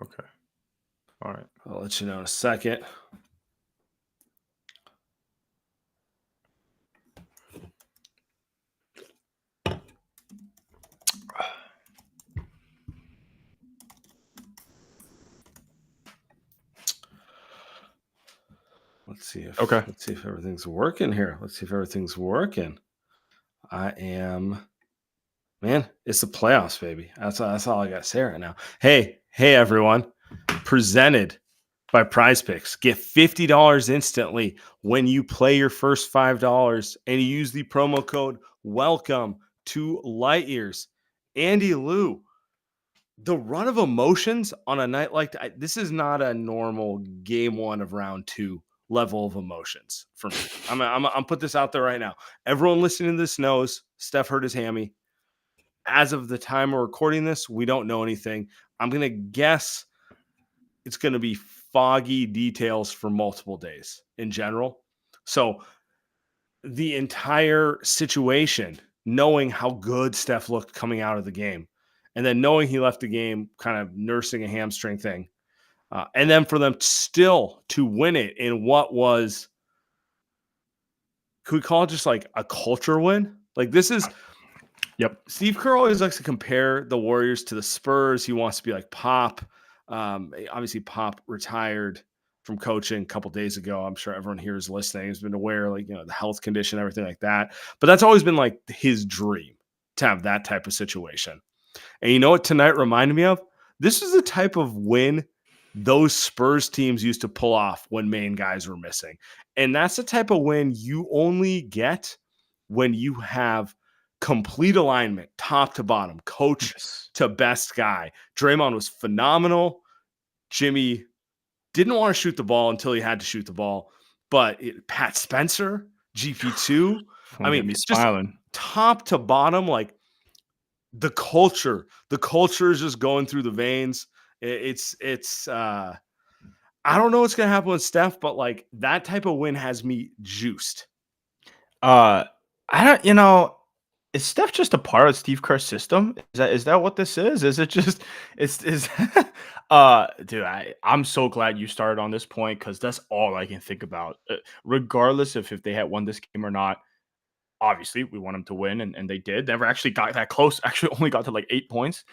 Okay. All right. I'll let you know in a second. Let's see if everything's working here. Man, it's the playoffs, baby. That's all I got to say right now. Hey, everyone. Presented by Prize Picks. Get $50 instantly when you play your first $5 and you use the promo code WELCOME to Light Years. Andy Lou, the run of emotions on a night like that, this is not a normal game 1 of round 2 level of emotions for me. I'm put this out there right now. Everyone listening to this knows Steph hurt his hammy. As of the time we're recording this, we don't know anything. I'm going to guess it's going to be foggy details for multiple days in general. So the entire situation, knowing how good Steph looked coming out of the game, and then knowing he left the game kind of nursing a hamstring thing, and then for them still to win it in what was, could we call it just like a culture win? Like this is, Yep. Steve Kerr always likes to compare the Warriors to the Spurs. He wants to be like Pop. Obviously, Pop retired from coaching a couple days ago. I'm sure everyone here is listening. Has been aware, like, the health condition, everything like that. But that's always been like his dream to have that type of situation. And you know what tonight reminded me of? This is the type of win those Spurs teams used to pull off when main guys were missing. And that's the type of win you only get when you have complete alignment, top to bottom, coach to best guy. Draymond was phenomenal. Jimmy didn't want to shoot the ball until he had to shoot the ball. But Pat Spencer, GP2, I mean, just top to bottom, like the culture is just going through the veins. It's I don't know what's going to happen with Steph, but like that type of win has me juiced. I don't, is Steph just a part of Steve Kerr's system? Is that what this is? Is it just dude, I'm so glad you started on this point because that's all I can think about. Regardless of if they had won this game or not, obviously we want them to win, and they did. Never actually got that close. Actually, only got to like 8 points.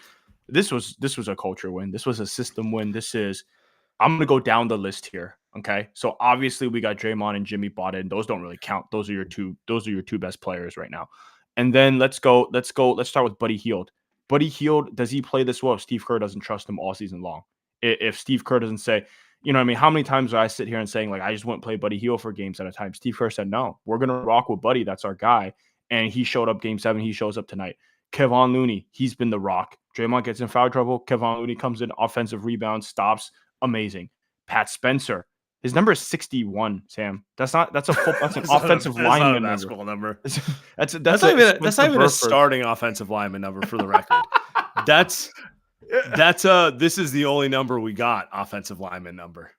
This was a culture win. This was a system win. I'm gonna go down the list here. Okay, so obviously we got Draymond and Jimmy bought in. Those don't really count. Those are your two best players right now. And then let's start with Buddy Hield. Buddy Hield, does he play this well if Steve Kerr doesn't trust him all season long? If Steve Kerr doesn't say, what I mean, how many times do I sit here and saying, like, I just wouldn't play Buddy Hield for games at a time? Steve Kerr said, no, we're going to rock with Buddy. That's our guy. And he showed up game 7. He shows up tonight. Kevon Looney, he's been the rock. Draymond gets in foul trouble. Kevon Looney comes in, offensive rebound, stops. Amazing. Pat Spencer, his number is 61, Sam. That's an offensive lineman basketball number. That's not even a starting offensive lineman number for the record. This is the only number we got, offensive lineman number.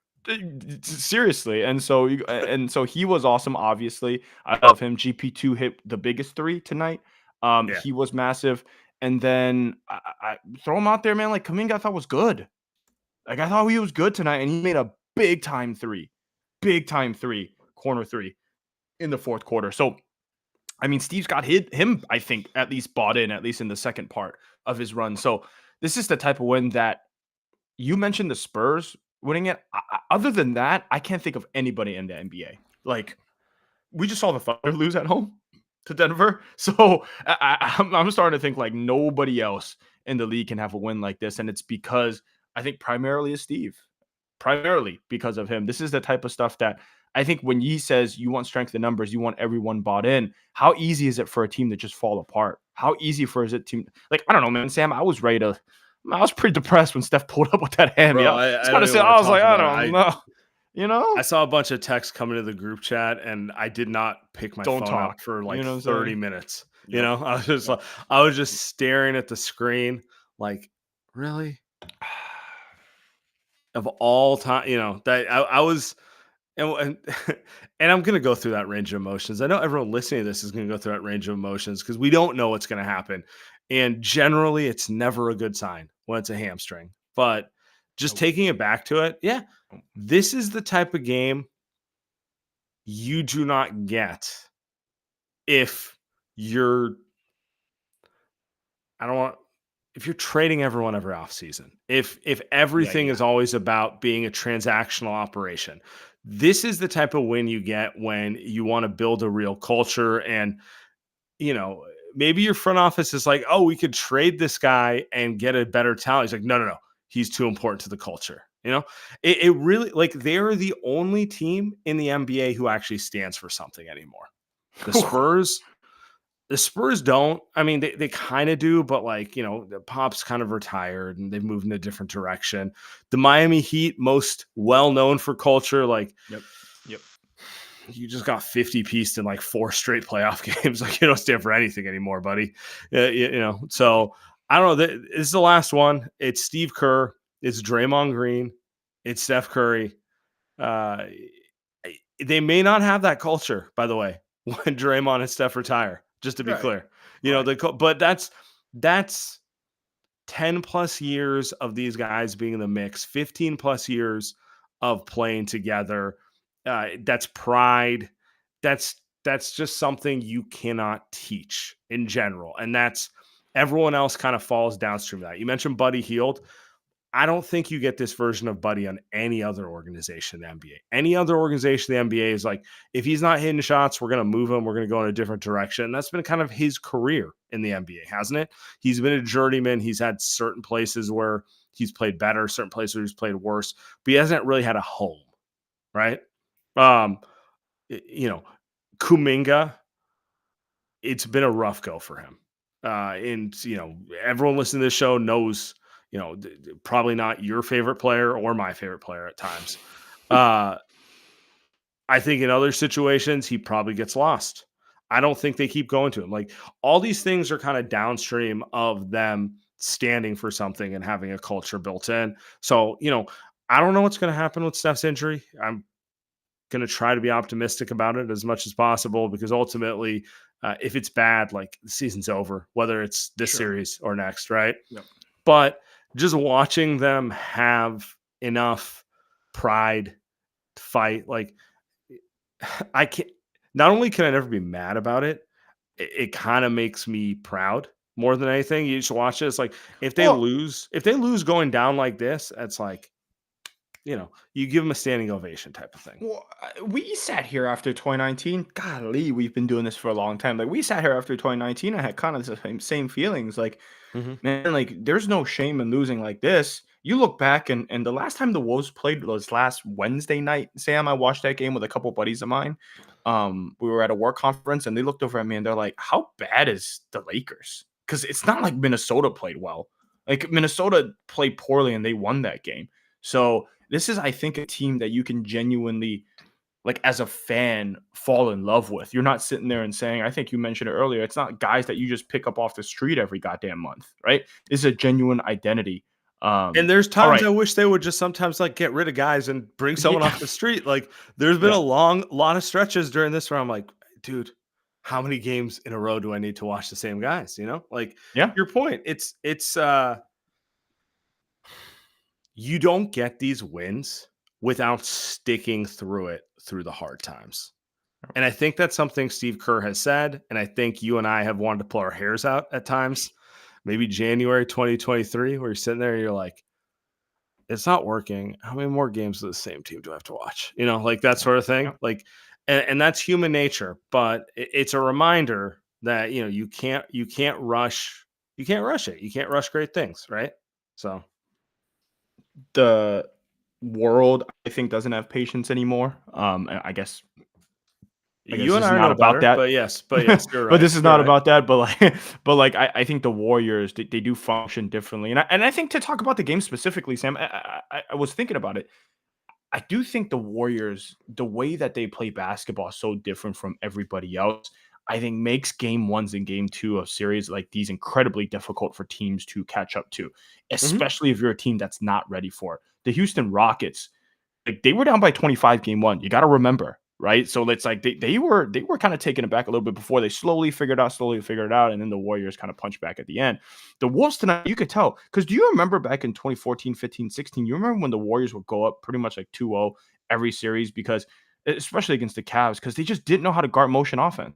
Seriously. And so he was awesome, obviously. I love him. GP2 hit the biggest 3 tonight. He was massive. And then I throw him out there, man. Like, Kuminga I thought was good. Like, I thought he was good tonight, and he made a big-time 3, corner 3 in the fourth quarter. So, I mean, Steve's got him, I think, at least bought in, at least in the second part of his run. So, this is the type of win that you mentioned the Spurs winning it. Other than that, I can't think of anybody in the NBA. Like, we just saw the Thunder lose at home to Denver. So, I'm starting to think, like, nobody else in the league can have a win like this, and it's because I think primarily is Steve. Primarily because of him. This is the type of stuff that I think when he says you want strength in numbers, you want everyone bought in. How easy is it for a team to just fall apart? How easy is it to, like, I don't know, man, Sam, I was pretty depressed when Steph pulled up with that hand. I was like, I don't know. I saw a bunch of texts coming to the group chat, and I did not pick my phone up for like 30 minutes. Yep. I was just staring at the screen, like, really? Of all time, that I was, and I'm going to go through that range of emotions. I know everyone listening to this is going to go through that range of emotions because we don't know what's going to happen. And generally, it's never a good sign when it's a hamstring. But just taking it back to it. Yeah, this is the type of game you do not get if you're if you're trading everyone every offseason, if everything is always about being a transactional operation. This is the type of win you get when you want to build a real culture. And maybe your front office is like, oh, we could trade this guy and get a better talent. He's like, no, he's too important to the culture. It really, like, they're the only team in the NBA who actually stands for something anymore. The Spurs don't. I mean, they kind of do, but Pop's kind of retired and they've moved in a different direction. The Miami Heat, most well known for culture, Yep. You just got 50-pieced in 4 straight playoff games. You don't stand for anything anymore, buddy. So I don't know. This is the last one. It's Steve Kerr. It's Draymond Green. It's Steph Curry. They may not have that culture, by the way, when Draymond and Steph retire. Just to be clear, but that's 10 plus years of these guys being in the mix, 15 plus years of playing together. That's pride. That's just something you cannot teach in general. And that's everyone else kind of falls downstream of that. You mentioned Buddy Hield. I don't think you get this version of Buddy on any other organization in the NBA. Any other organization in the NBA is like, if he's not hitting shots, we're going to move him. We're going to go in a different direction. And that's been kind of his career in the NBA, hasn't it? He's been a journeyman. He's had certain places where he's played better, certain places where he's played worse, but he hasn't really had a home, right? Kuminga, it's been a rough go for him. And everyone listening to this show knows, probably not your favorite player or my favorite player at times. I think in other situations, he probably gets lost. I don't think they keep going to him. All these things are kind of downstream of them standing for something and having a culture built in. So, I don't know what's going to happen with Steph's injury. I'm going to try to be optimistic about it as much as possible, because ultimately, if it's bad, the season's over, whether it's this series or next, right? Yep. But just watching them have enough pride to fight, I can't. Not only can I never be mad about it, it kind of makes me proud more than anything. You just watch it. It's if they lose going down like this, it's you give them a standing ovation type of thing. Well, we sat here after 2019. Golly, we've been doing this for a long time. We sat here after 2019. I had kind of the same feelings. Man, there's no shame in losing like this. You look back, and the last time the Wolves played was last Wednesday night. Sam, I watched that game with a couple buddies of mine. We were at a work conference, and they looked over at me, and they're like, "How bad is the Lakers?" Because it's not like Minnesota played well. Minnesota played poorly, and they won that game. So this is, I think, a team that you can genuinely, as a fan, fall in love with. You're not sitting there and saying, I think you mentioned it earlier, it's not guys that you just pick up off the street every goddamn month, right? This is a genuine identity. And there's times I wish they would just sometimes get rid of guys and bring someone off the street. There's been a lot of stretches during this where I'm like, dude, how many games in a row do I need to watch the same guys? Your point. It's you don't get these wins without sticking through it through the hard times. And I think that's something Steve Kerr has said. And I think you and I have wanted to pull our hairs out at times. Maybe January 2023, where you're sitting there and you're like, it's not working. How many more games of the same team do I have to watch? That sort of thing. And that's human nature. But it's a reminder that, you can't rush. You can't rush it. You can't rush great things. Right. So. The world, I think, doesn't have patience anymore. I guess you and I are not about that. But yes, you're right. But this is not about that. But I think the Warriors, they do function differently. And I think, to talk about the game specifically, Sam, I was thinking about it. I do think the Warriors, the way that they play basketball is so different from everybody else, I think makes game ones and game two of series like these incredibly difficult for teams to catch up to, especially if you're a team that's not ready for it. The Houston Rockets, they were down by 25 game one. You got to remember, right? So it's like they were kind of taken aback a little bit before they slowly figured it out, and then the Warriors kind of punched back at the end. The Wolves tonight, you could tell, because do you remember back in 2014, 15, 16, you remember when the Warriors would go up pretty much like 2-0 every series, because especially against the Cavs, because they just didn't know how to guard motion offense.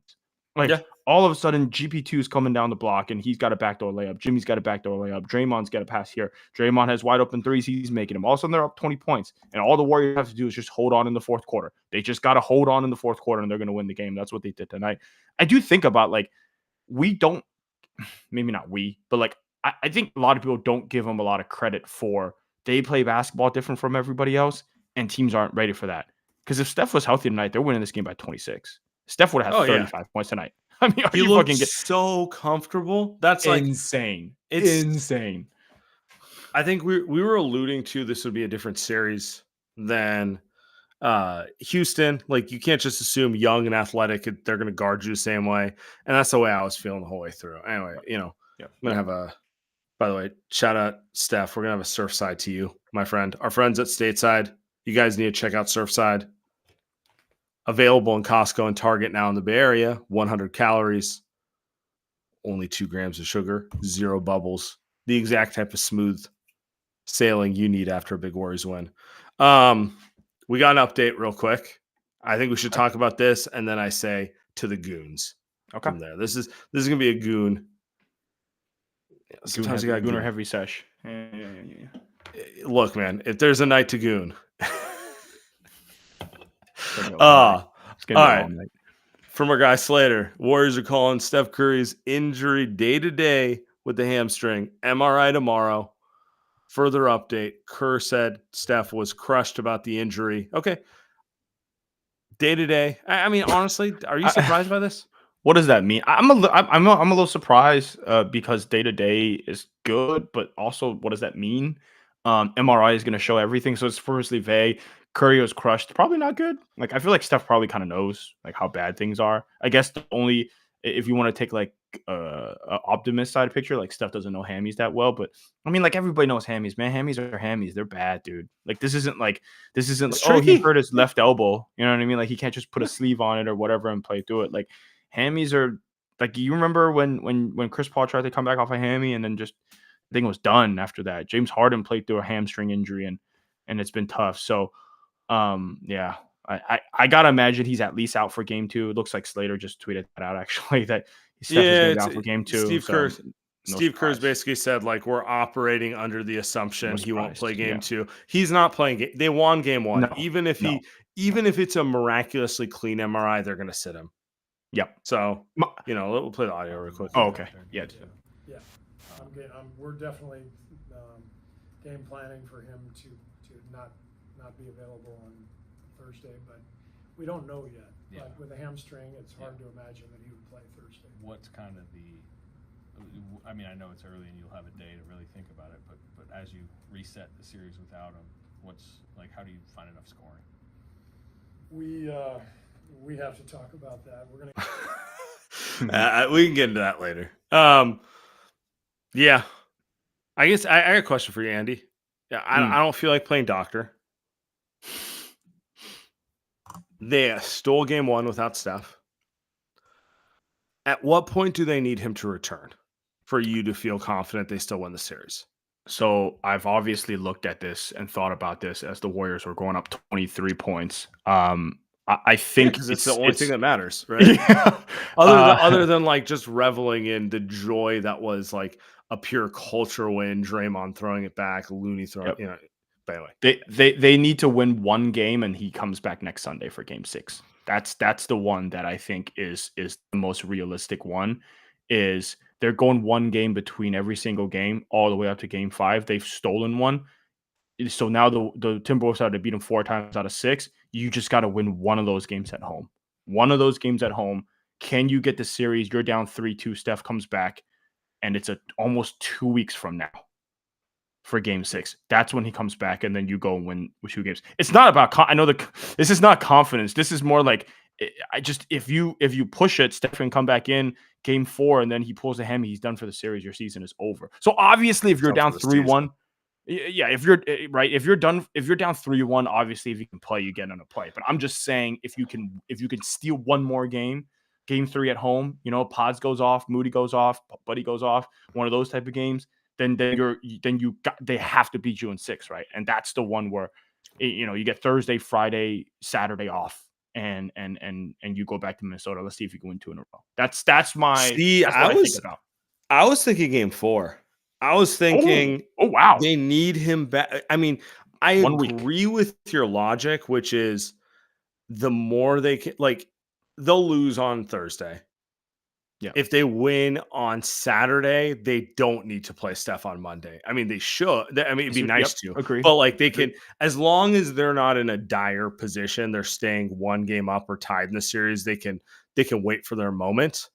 Like all of a sudden, GP2 is coming down the block and he's got a backdoor layup. Jimmy's got a backdoor layup. Draymond's got a pass here. Draymond has wide open threes. He's making them. All of a sudden, they're up 20 points. And all the Warriors have to do is just hold on in the fourth quarter. They just got to hold on in the fourth quarter and they're going to win the game. That's what they did tonight. I do think about, like, we don't, maybe not we, but like, I think a lot of people don't give them a lot of credit for they play basketball different from everybody else and teams aren't ready for that. Because if Steph was healthy tonight, they're winning this game by 26. Steph would have had 35 points tonight. I mean, he looked so comfortable. That's like insane. It's insane. I think we were alluding to this would be a different series than Houston. Like, you can't just assume young and athletic, they're going to guard you the same way. And that's the way I was feeling the whole way through. Anyway, I'm going to have by the way, shout out Steph. We're going to have a Surfside to you, my friend. Our friends at Stateside, you guys need to check out Surfside. Available in Costco and Target now in the Bay Area. 100 calories, only 2 grams of sugar, 0 bubbles. The exact type of smooth sailing you need after a big Warriors win. We got an update real quick. I think we should talk about this, and then I say to the goons. Okay. From there, this is gonna be a goon. Sometimes you got a goon or heavy sesh. Yeah. Look, man, if there's a night to goon. All right. From our guy Slater, Warriors are calling Steph Curry's injury day-to-day with the hamstring. MRI tomorrow. Further update, Kerr said Steph was crushed about the injury. Okay. Day-to-day. I mean, honestly, are you surprised by this? What does that mean? I'm a little surprised because day-to-day is good, but also what does that mean? MRI is going to show everything, so it's firstly vague. Curry was crushed. Probably not good. Like, I feel like Steph probably kind of knows like how bad things are. I guess the only, if you want to take like a optimist side picture, like Steph doesn't know hammies that well, but I mean, like, everybody knows hammies, man. Hammies are hammies. They're bad, dude. Like, this isn't like, oh, he hurt his left elbow. You know what I mean? Like, he can't just put a sleeve on it or whatever and play through it. Like, hammies are like, you remember when Chris Paul tried to come back off a hammy and then just the thing was done after that. James Harden played through a hamstring injury and it's been tough. So yeah, I gotta imagine he's at least out for game 2. It looks like Slater just tweeted that out, actually, that Steph is out for game 2. Steve Kerr's basically said, like, we're operating under the assumption he won't play game 2. He's not playing. They won game 1. No, even if it's a miraculously clean MRI, they're gonna sit him. Yep. So we'll play the audio real quick. Oh, okay. Yeah. We're definitely game planning for him to not be available on Thursday, but we don't know yet. Yeah. Like with a hamstring, it's hard to imagine that he would play Thursday. What's kind of I mean, I know it's early and you'll have a day to really think about it, but as you reset the series without him, how do you find enough scoring? We have to talk about that. We're gonna we can get into that later. Yeah, I guess I got a question for you, Andy. Yeah, I don't feel like playing doctor. They stole game 1 without Steph. At what point do they need him to return for you to feel confident they still win the series? So I've obviously looked at this and thought about this as the Warriors were going up 23 points. I think it's the only thing that matters, right? Yeah. Other than like just reveling in the joy that was like a pure culture win, Draymond throwing it back, Looney throwing, But anyway, they need to win one game, and he comes back next Sunday for game 6. That's the one that I think is the most realistic one. Is they're going one game between every single game all the way up to game 5. They've stolen one. So now the Timberwolves had to beat them 4 times out of 6. You just got to win one of those games at home. One of those games at home. Can you get the series? You're down 3-2. Steph comes back, and it's almost 2 weeks from now for game 6. That's when he comes back, and then you go and win with 2 games. It's not about I know this is not confidence. This is more like if you push it, Steph can come back in game 4, and then he pulls a hammy. He's done for the series. Your season is over. So obviously, if you're down 3-1. Yeah, if you're right, if you're down 3-1, obviously if you can play, you get on a play. But I'm just saying if you can steal one more game 3 at home, Pods goes off, Moody goes off, Buddy goes off, one of those type of games, then they have to beat you in 6, right? And that's the one where you get Thursday, Friday, Saturday off. And you go back to Minnesota. Let's see if you can win 2 in a row. That's what I think about. I was thinking game 4. I was thinking, wow, they need him back. I mean, I agree with your logic, which is the more they can, like, they'll lose on Thursday. Yeah. If they win on Saturday, they don't need to play Steph on Monday. I mean, they should. I mean, it'd be nice to. Agree. But like they can, as long as they're not in a dire position, they're staying 1 game up or tied in the series, they can wait for their moment.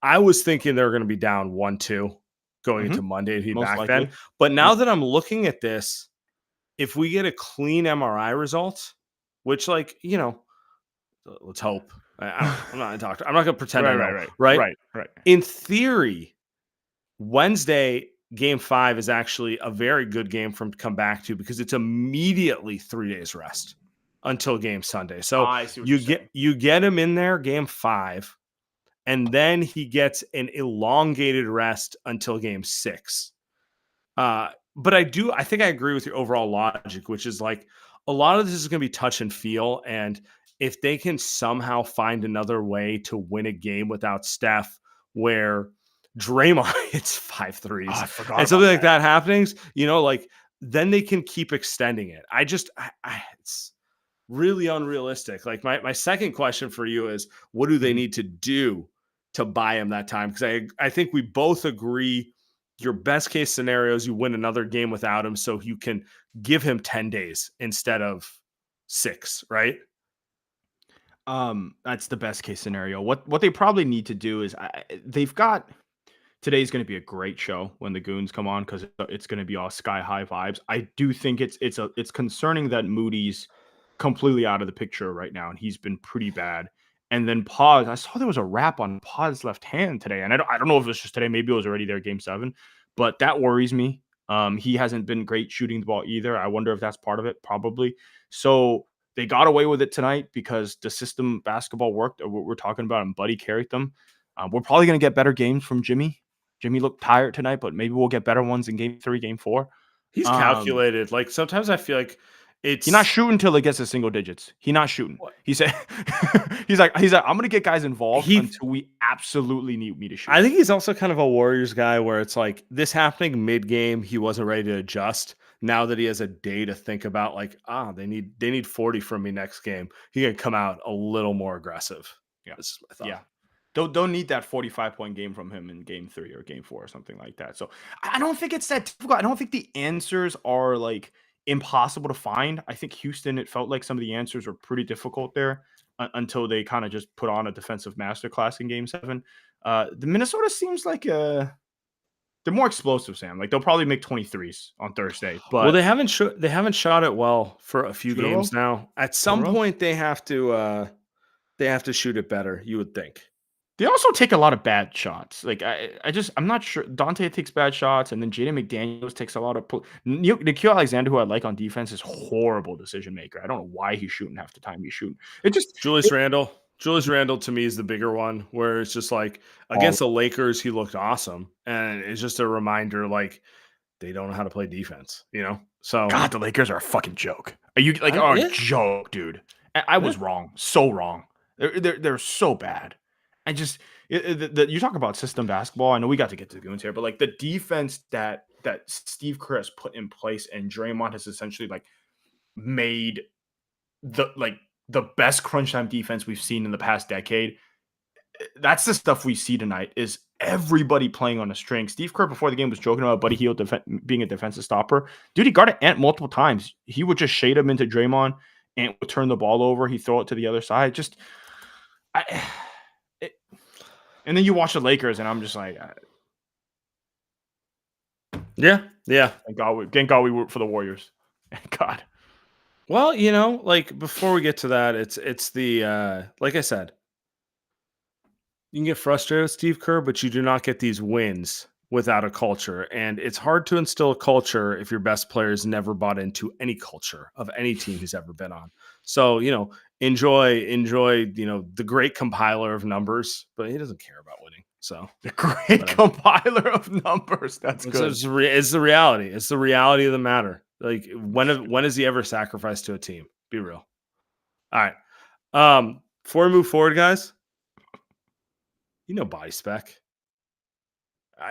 I was thinking they were going to be down 1-2 going into Monday to be back likely. Then. But now that I'm looking at this, if we get a clean MRI result, which, like, let's hope. I'm not a doctor. I'm not going to pretend I know. Right. In theory, Wednesday, game 5 is actually a very good game for him to come back to because it's immediately 3 days rest until game Sunday. So you get him in there game 5. And then he gets an elongated rest until game 6. But I think I agree with your overall logic, which is like a lot of this is going to be touch and feel. And if they can somehow find another way to win a game without Steph, where Draymond hits 5 threes and something like that happens, like then they can keep extending it. It's really unrealistic. Like my second question for you is, what do they need to do to buy him that time? Because I think we both agree your best case scenario is you win another game without him so you can give him 10 days instead of 6, right? That's the best case scenario. What they probably need to do is they've got today's going to be a great show when the goons come on because it's going to be all sky high vibes. I do think it's concerning that Moody's completely out of the picture right now, and he's been pretty bad. And then Paz, I saw there was a wrap on Paz's left hand today, and I don't know if it was just today. Maybe it was already there game 7, but that worries me. He hasn't been great shooting the ball either. I wonder if that's part of it. Probably. So they got away with it tonight because the system basketball worked. What we're talking about, and Buddy carried them. We're probably going to get better games from Jimmy. Jimmy looked tired tonight, but maybe we'll get better ones in game 3, game 4. He's calculated. Like sometimes I feel like he's not shooting until it gets to single digits. He's not shooting. What? He said he's like I'm gonna get guys involved until we absolutely need me to shoot. I think he's also kind of a Warriors guy where it's like this happening mid game, he wasn't ready to adjust. Now that he has a day to think about, like, they need 40 from me next game, he can come out a little more aggressive. Yeah, this is my thought. Yeah. Don't need that 45-point game from him in game 3 or game 4 or something like that. So I don't think it's that difficult. I don't think the answers are like impossible to find. I think Houston, it felt like some of the answers were pretty difficult there until they kind of just put on a defensive masterclass in game 7. The Minnesota seems like they're more explosive, Sam. Like they'll probably make 23s on Thursday. But they haven't shot it well for a few games now. At some point they have to shoot it better, you would think. They also take a lot of bad shots. Like I'm not sure. Dante takes bad shots, and then Jaden McDaniels takes a lot of. Nikhil Alexander, who I like on defense, is horrible decision maker. I don't know why he's shooting half the time he's shooting. Julius Randle. Julius Randle to me is the bigger one, where it's just like against the Lakers, he looked awesome, and it's just a reminder like they don't know how to play defense. So God, the Lakers are a fucking joke. Are you like joke, dude? I was wrong, so wrong. They're so bad. You talk about system basketball. I know we got to get to the goons here, but like the defense that Steve Kerr has put in place and Draymond has essentially like made the best crunch time defense we've seen in the past decade. That's the stuff we see tonight is everybody playing on a string. Steve Kerr before the game was joking about Buddy Hield being a defensive stopper. Dude, he guarded Ant multiple times. He would just shade him into Draymond. Ant would turn the ball over. He'd throw it to the other side. And then you watch the Lakers, and I'm just like, yeah. Thank God we root for the Warriors. Thank God. Well, like before we get to that, it's the like I said, you can get frustrated with Steve Kerr, but you do not get these wins without a culture. And it's hard to instill a culture if your best players never bought into any culture of any team he's ever been on. So, enjoy, the great compiler of numbers, but he doesn't care about winning. So the great compiler of numbers. That's good. It's the reality. It's the reality of the matter. Like when has he ever sacrificed to a team? Be real. All right. Before we move forward, guys, body spec.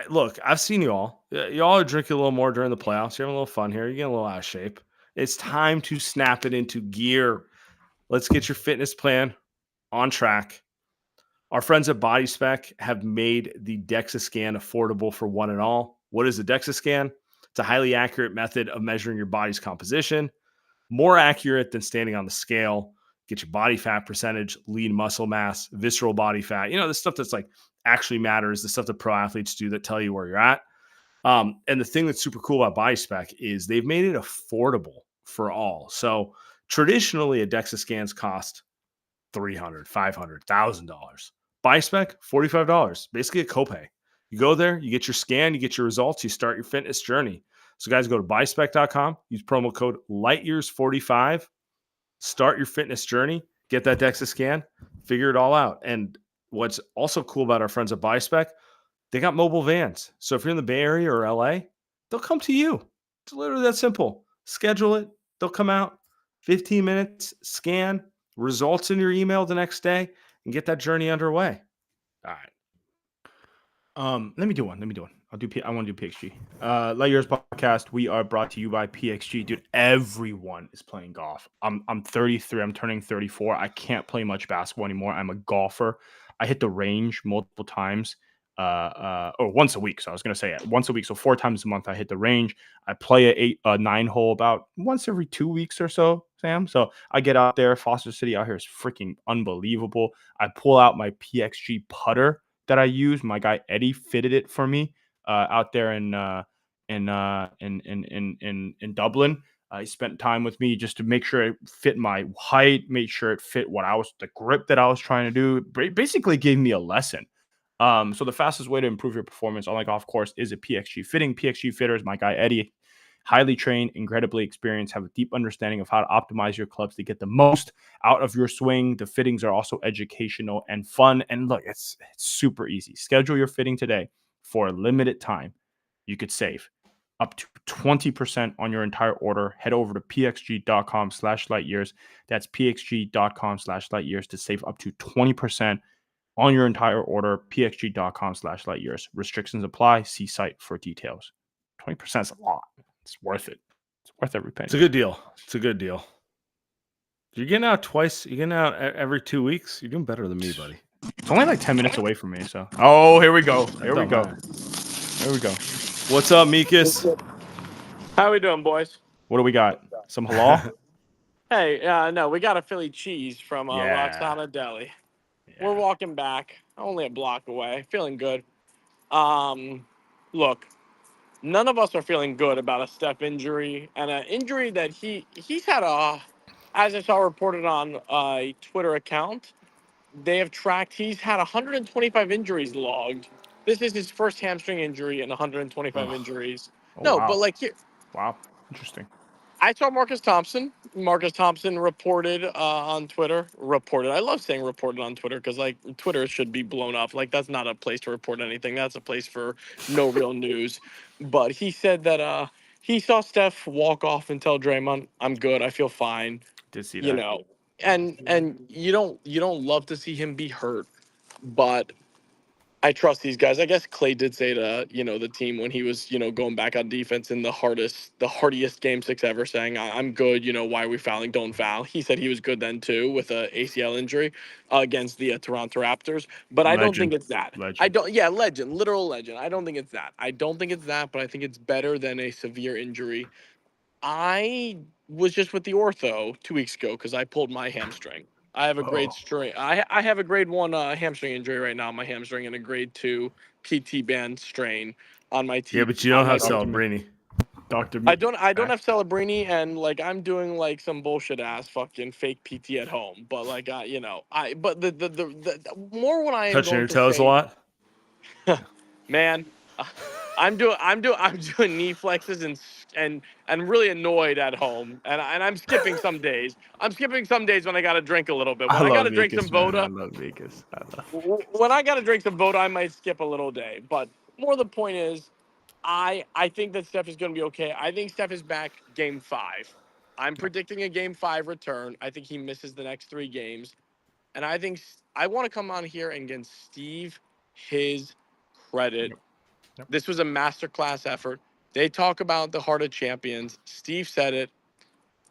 Look, I've seen you all. Y'all are drinking a little more during the playoffs. You're having a little fun here. You're getting a little out of shape. It's time to snap it into gear. Let's get your fitness plan on track. Our friends at Body Spec have made the DEXA scan affordable for one and all. What is a DEXA scan? It's a highly accurate method of measuring your body's composition, more accurate than standing on the scale. Get your body fat percentage, lean muscle mass, visceral body fat. The stuff that's like actually matters, the stuff that pro athletes do that tell you where you're at. And the thing that's super cool about Body Spec is they've made it affordable for all. So traditionally, a DEXA scans cost $300, $500, $1,000. Body Spec, $45. Basically a copay. You go there, you get your scan, you get your results, you start your fitness journey. So guys, go to bodyspec.com, use promo code LightYears45, start your fitness journey, get that DEXA scan, figure it all out. And what's also cool about our friends at Body Spec, they got mobile vans. So if you're in the Bay Area or LA, they'll come to you. It's literally that simple. Schedule it. They'll come out, 15 minutes, scan, results in your email the next day, and get that journey underway. All right. Let me do one. I want to do PXG. Light Years Podcast. We are brought to you by PXG. Dude, everyone is playing golf. I'm 33. I'm turning 34. I can't play much basketball anymore. I'm a golfer. I hit the range multiple times. Or once a week. So I was going to say once a week. So 4 times a month I hit the range. I play a 9-hole about once every 2 weeks or so, Sam. So I get out there. Foster City out here is freaking unbelievable. I pull out my PXG putter that I use. My guy Eddie fitted it for me out there in Dublin. He spent time with me just to make sure it fit my height, make sure it fit the grip that I was trying to do. Basically gave me a lesson. So the fastest way to improve your performance on the golf course is a PXG fitting. PXG fitters, my guy Eddie, highly trained, incredibly experienced, have a deep understanding of how to optimize your clubs to get the most out of your swing. The fittings are also educational and fun. And look, it's super easy. Schedule your fitting today for a limited time. You could save up to 20% on your entire order. Head over to pxg.com/lightyears. That's pxg.com/lightyears to save up to 20% on your entire order. pxg.com/lightyears. Restrictions apply. See site for details. 20% is a lot. It's worth it. It's worth every penny. It's a good deal. You're getting out twice. You're getting out every 2 weeks. You're doing better than me, buddy. It's only like 10 minutes away from me. So, oh, here we go. Here we go. What's up, Mikas? How we doing, boys? What do we got? Some halal? Hey, no, we got a Philly cheese from Roxana Deli. Yeah. We're walking back, only a block away, feeling good. Look, none of us are feeling good about a Steph injury, and an injury that he's had as I saw reported on a Twitter account, they have tracked, he's had 125 injuries logged. This is his first hamstring injury in 125 injuries. Wow. But like here. Wow, interesting. I saw Marcus Thompson. Marcus Thompson reported on Twitter. I love saying reported on Twitter because, like, Twitter should be blown up. Like, that's not a place to report anything. That's a place for no real news. But he said that he saw Steph walk off and tell Draymond, "I'm good. I feel fine." Did see that. And you don't love to see him be hurt, but I trust these guys. I guess Clay did say to, the team when he was, going back on defense in the hardiest game 6 ever, saying, "I'm good. Why are we fouling? Don't foul." He said he was good then too with a ACL injury against the Toronto Raptors. But I don't think it's that. Legend. Literal legend. I don't think it's that. But I think it's better than a severe injury. I was just with the ortho 2 weeks ago because I pulled my hamstring. I have a grade strain. I have a grade 1 hamstring injury right now on my hamstring and a grade 2 PT band strain on my T. Yeah, but you don't have Celebrini. I don't have Celebrini, and like I'm doing like some bullshit ass fucking fake PT at home. But like but the more when I am touching your toes a lot. Man, I'm doing knee flexes and really annoyed at home, and I'm skipping some days. I'm skipping some days when I got to drink a little bit. When I got to drink some Voda, I love Vegas. when I got to drink some Voda, I might skip a little day. But more the point is, I think that Steph is going to be okay. I think Steph is back game 5. I'm predicting a game 5 return. I think he misses the next 3 games. And I think I want to come on here and give Steve his credit. Yep. This was a masterclass effort. They talk about the heart of champions. Steve said it.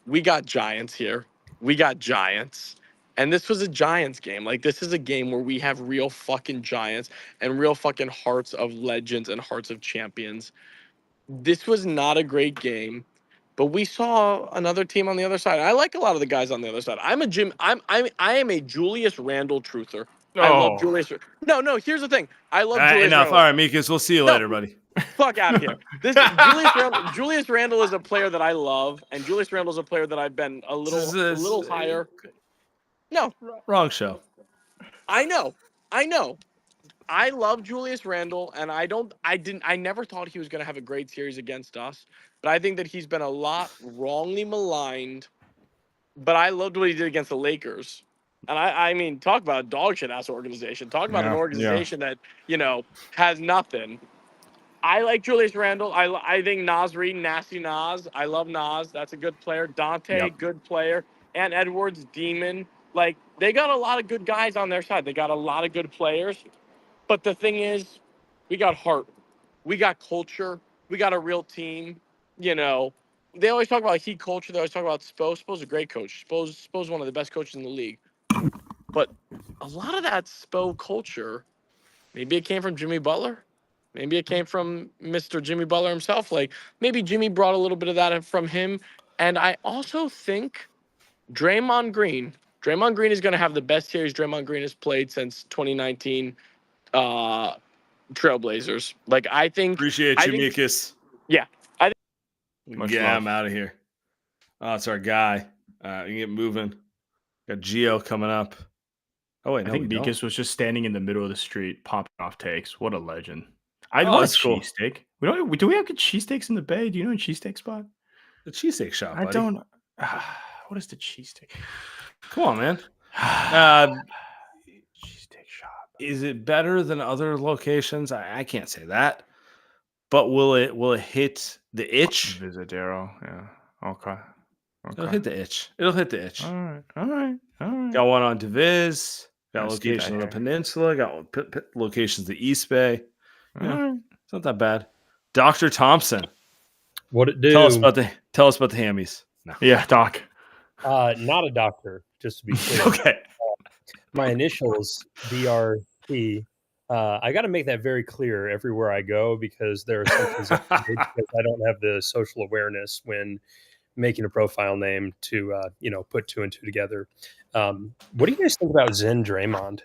We got giants here. We got giants. And this was a Giants game. Like, this is a game where we have real fucking giants and real fucking hearts of legends and hearts of champions. This was not a great game, but we saw another team on the other side. I like a lot of the guys on the other side. I am a Julius Randle truther. I love Julius. No. Here's the thing. I love Julius enough. Randle. All right, Mikas. We'll see you later, buddy. Fuck out of here. Julius Randle is a player that I love, and Julius Randle is a player that I've been a little higher. No, wrong show. I know. I love Julius Randle, and I never thought he was going to have a great series against us, but I think that he's been a lot wrongly maligned. But I loved what he did against the Lakers. And I mean, talk about a dog shit ass organization. Talk about an organization that, has nothing. I like Julius Randle. I think Nas Reed, Nasty Nas. I love Nas. That's a good player. Dante, good player. And Edwards, Demon. Like, they got a lot of good guys on their side. They got a lot of good players. But the thing is, we got heart. We got culture. We got a real team. They always talk about Heat culture. They always talk about Spo. Spo's a great coach. Spo's one of the best coaches in the league. But a lot of that Spo culture, maybe it came from Jimmy Butler. Maybe it came from Mr. Jimmy Butler himself. Like, maybe Jimmy brought a little bit of that from him. And I also think Draymond Green is going to have the best series Draymond Green has played since 2019 Trailblazers. Like, I think... Appreciate you, Mikas. Yeah. I'm out of here. Oh, it's our guy. You can get moving. Got Gio coming up. Oh, wait, I think Mikas was just standing in the middle of the street popping off takes. What a legend. I love cheesesteak. Do we have good cheesesteaks in the Bay? Do you know a cheesesteak spot? The cheesesteak shop, buddy. I don't. What is the cheesesteak? Come on, man. Cheesesteak shop. Is it better than other locations? I can't say that. But will it hit the itch? Visadero, yeah. Okay. It'll hit the itch. It'll hit the itch. All right. Got one on Diviz. Got locations on the peninsula. Got locations the East Bay. It's not that bad. Dr. Thompson. What it do? Tell us about the hammies. No. Yeah, Doc. Not a doctor, just to be clear. Okay. My initials, DRT. I got to make that very clear everywhere I go because there are some things because I don't have the social awareness when making a profile name to put 2 and 2 together. What do you guys think about Zen Draymond?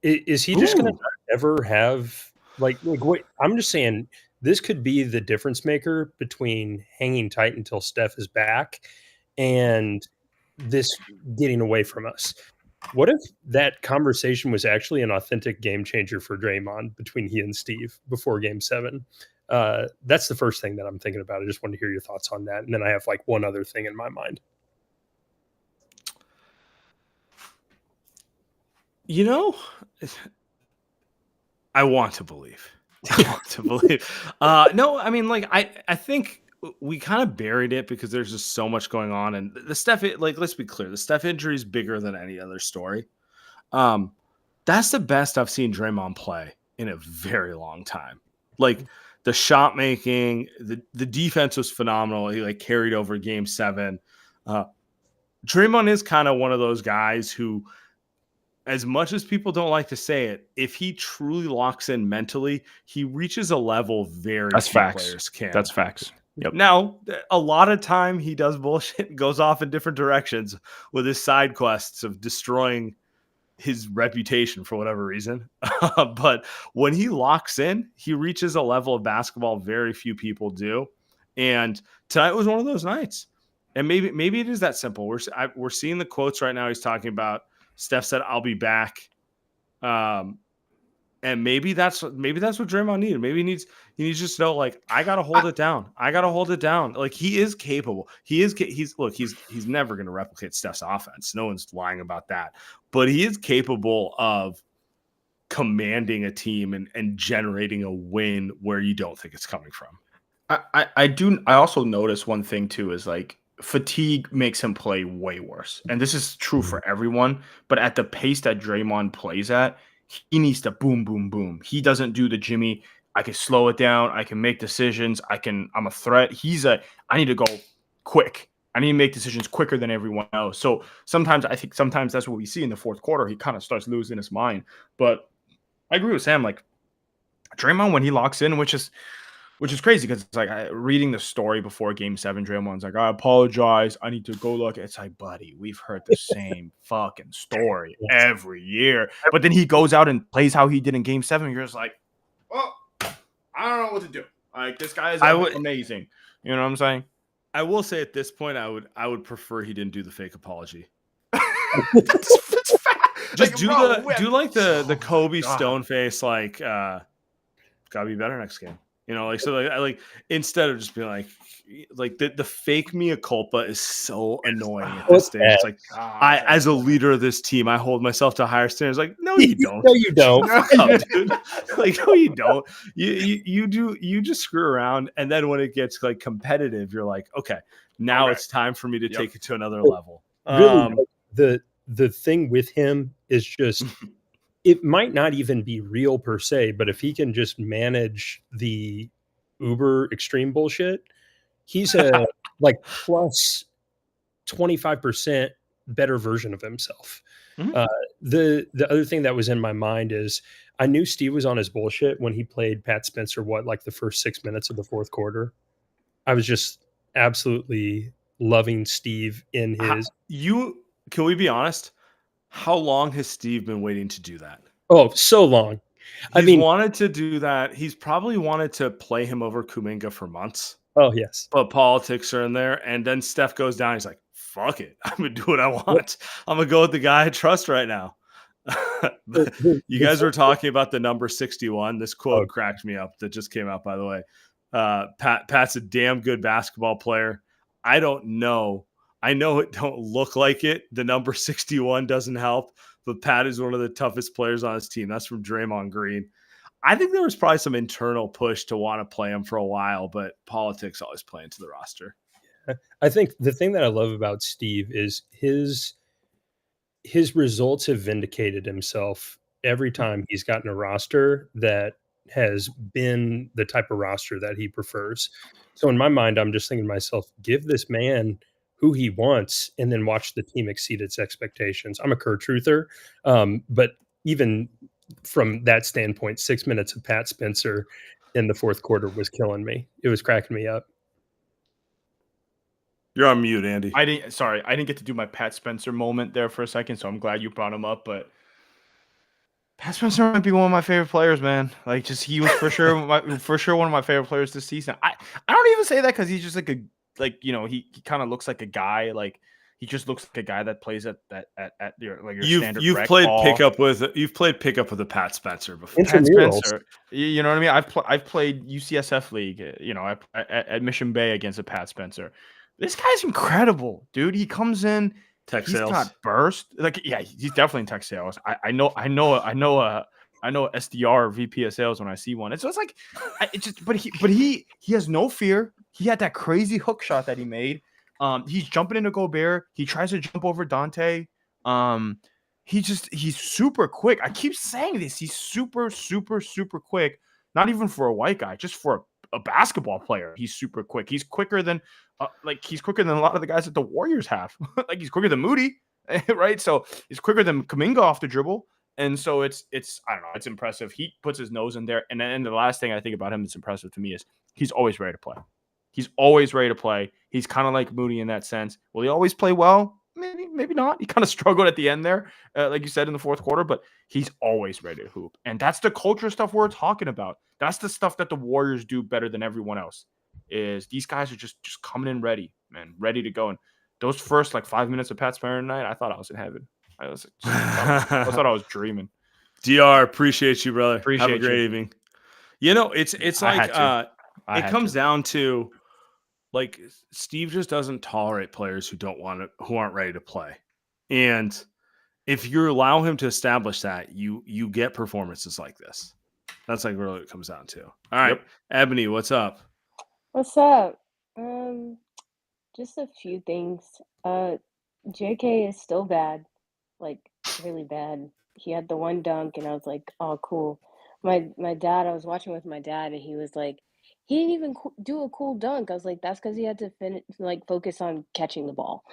Is he just going to ever have like what? I'm just saying this could be the difference maker between hanging tight until Steph is back and this getting away from us. What if that conversation was actually an authentic game changer for Draymond between he and Steve before Game 7? That's the first thing that I'm thinking about. I just wanted to hear your thoughts on that. And then I have like one other thing in my mind. I want to believe. No, I mean, like, I think we kind of buried it because there's just so much going on. And the Steph, like, let's be clear, the Steph injury is bigger than any other story. That's the best I've seen Draymond play in a very long time. Like, the shot making, the defense was phenomenal. He like carried over Game 7. Draymond is kind of one of those guys who, as much as people don't like to say it, if he truly locks in mentally, he reaches a level very few players can. That's facts. Yep. Now, a lot of time he does bullshit and goes off in different directions with his side quests of destroying his reputation for whatever reason. But when he locks in, he reaches a level of basketball very few people do. And tonight was one of those nights. And maybe it is that simple. We're seeing the quotes right now. He's talking about Steph said, "I'll be back." And maybe that's what Draymond needed. Maybe he needs just to know, like, I gotta hold it down. I gotta hold it down. Like, he is capable. He's never gonna replicate Steph's offense. No one's lying about that. But he is capable of commanding a team and generating a win where you don't think it's coming from. I also notice one thing too is like fatigue makes him play way worse. And this is true for everyone, but at the pace that Draymond plays at, he needs to boom, boom, boom. He doesn't do the Jimmy, I can slow it down, I can make decisions, I'm a threat. I need to go quick. I need to make decisions quicker than everyone else. So sometimes that's what we see in the fourth quarter. He kind of starts losing his mind. But I agree with Sam. Like Draymond, when he locks in, which is crazy because it's like reading the story before Game 7, Draymond's like, I apologize. I need to go look. It's like, buddy, we've heard the same fucking story every year. But then he goes out and plays how he did in Game 7. You're just like, well, I don't know what to do. Like, this guy is amazing. You know what I'm saying? I will say at this point, I would prefer he didn't do the fake apology. Just do the Kobe stone face, like, gotta be better next game. You know, like, so like instead of just being like the fake mea culpa is so annoying at this stage. It's like, as a leader of this team, I hold myself to higher standards. Like, no, you don't. No, you don't. Dude. Like, no, you don't. You just screw around, and then when it gets like competitive, you're like, okay, now it's time for me to take it to another level. Really, the thing with him is just. It might not even be real per se, but if he can just manage the uber extreme bullshit, he's a like plus 25% better version of himself. Mm-hmm. The other thing that was in my mind is I knew Steve was on his bullshit when he played Pat Spencer, like the first 6 minutes of the fourth quarter. I was just absolutely loving Steve in his. Can we be honest? How long has Steve been waiting to do that? Oh, so long. He's wanted to do that. He's probably wanted to play him over Kuminga for months. Oh, yes. But politics are in there. And then Steph goes down. He's like, fuck it. I'm going to do what I want. I'm going to go with the guy I trust right now. You guys were talking about the number 61. This quote cracked me up that just came out, by the way. Pat's a damn good basketball player. I don't know. I know it don't look like it. The number 61 doesn't help, but Pat is one of the toughest players on his team. That's from Draymond Green. I think there was probably some internal push to want to play him for a while, but politics always play into the roster. I think the thing that I love about Steve is his results have vindicated himself every time he's gotten a roster that has been the type of roster that he prefers. So in my mind, I'm just thinking to myself, give this man who he wants, and then watch the team exceed its expectations. I'm a Kerr truther, but even from that standpoint, 6 minutes of Pat Spencer in the fourth quarter was killing me. It was cracking me up. You're on mute, Andy. I didn't get to do my Pat Spencer moment there for a second, so I'm glad you brought him up. But Pat Spencer might be one of my favorite players, man. Like, just he was for sure one of my favorite players this season. I don't even say that because he's just he kind of looks like a guy, like he just looks like a guy that plays at your standard. You've played pickup with a Pat Spencer before. Pat Spencer, you know what I mean? I've played UCSF league, at Mission Bay against a Pat Spencer. This guy's incredible, dude. He comes in, tech he's sales, got burst. Like, yeah, he's definitely in tech sales. I know SDR or VP of sales when I see one. It's like, but he has no fear. He had that crazy hook shot that he made. He's jumping into Gobert. He tries to jump over Dante. He's super quick. I keep saying this. He's super, super, super quick. Not even for a white guy, just for a basketball player. He's super quick. He's quicker than a lot of the guys that the Warriors have. Like, he's quicker than Moody, right? So he's quicker than Kuminga off the dribble. And so it's I don't know, it's impressive. He puts his nose in there. And then the last thing I think about him that's impressive to me is he's always ready to play. He's always ready to play. He's kind of like Moody in that sense. Will he always play well? Maybe not. He kind of struggled at the end there, like you said, in the fourth quarter, but he's always ready to hoop. And that's the culture stuff we're talking about. That's the stuff that the Warriors do better than everyone else, is these guys are just coming in ready, man, ready to go. And those first 5 minutes of Pat Spencer tonight, I thought I was in heaven. I thought I was dreaming. DR, appreciate you, brother. Appreciate Have a great you. evening. You know, it's like it comes down to like Steve just doesn't tolerate players who aren't ready to play. And if you allow him to establish that, you get performances like this. That's like really what it comes down to. All right. Yep. Ebony, what's up? What's up? Just a few things. JK is still bad, like really bad. He had the one dunk, and I was like, "Oh, cool." My dad, I was watching with my dad, and he was like, "He didn't even do a cool dunk." I was like, "That's because he had to focus on catching the ball."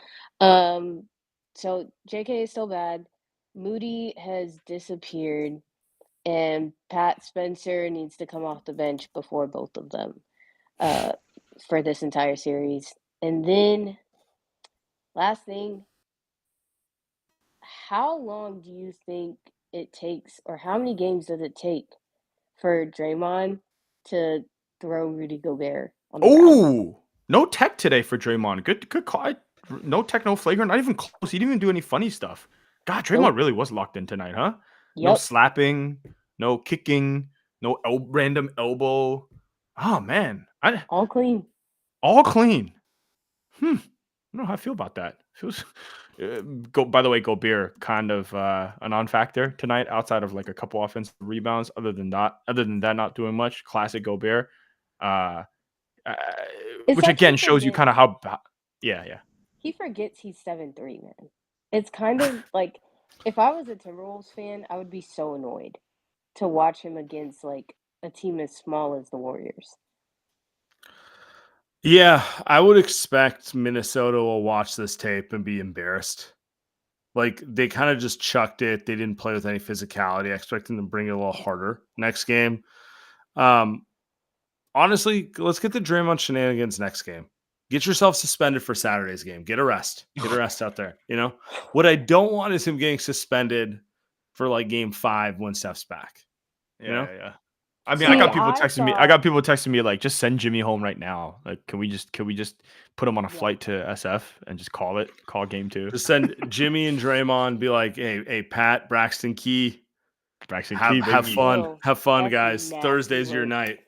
So JK is still bad. Moody has disappeared, and Pat Spencer needs to come off the bench before both of them for this entire series. And then, last thing, how long do you think it takes, or how many games does it take for Draymond to throw Rudy Gobert on the ground? Oh, no tech today for Draymond. Good call. No tech, no flagrant, not even close. He didn't even do any funny stuff. God, Draymond really was locked in tonight, huh? Yep. No slapping, no kicking, no random elbow. Oh, man. All clean. All clean. I don't know how I feel about that. Feels by the way, Gobert kind of a non-factor tonight, outside of like a couple offensive rebounds. Other than that, not doing much. Classic Gobert. Which again shows you kind of how. Yeah. He forgets he's 7'3", man. It's kind of like if I was a Timberwolves fan, I would be so annoyed to watch him against like a team as small as the Warriors. Yeah, I would expect Minnesota will watch this tape and be embarrassed. Like, they kind of just chucked it. They didn't play with any physicality. I expect them to bring it a little harder next game. Honestly, let's get the Draymond shenanigans next game. Get yourself suspended for Saturday's game. Get a rest. Get a rest out there. You know? What I don't want is him getting suspended for, like, game 5 when Steph's back. You know? Yeah. I mean, I got people texting me like, just send Jimmy home right now. Like, can we just put him on a flight to SF and just call game 2? Just send Jimmy and Draymond. Be like, hey, Pat, Braxton Key, have fun, guys. Thursday's your night.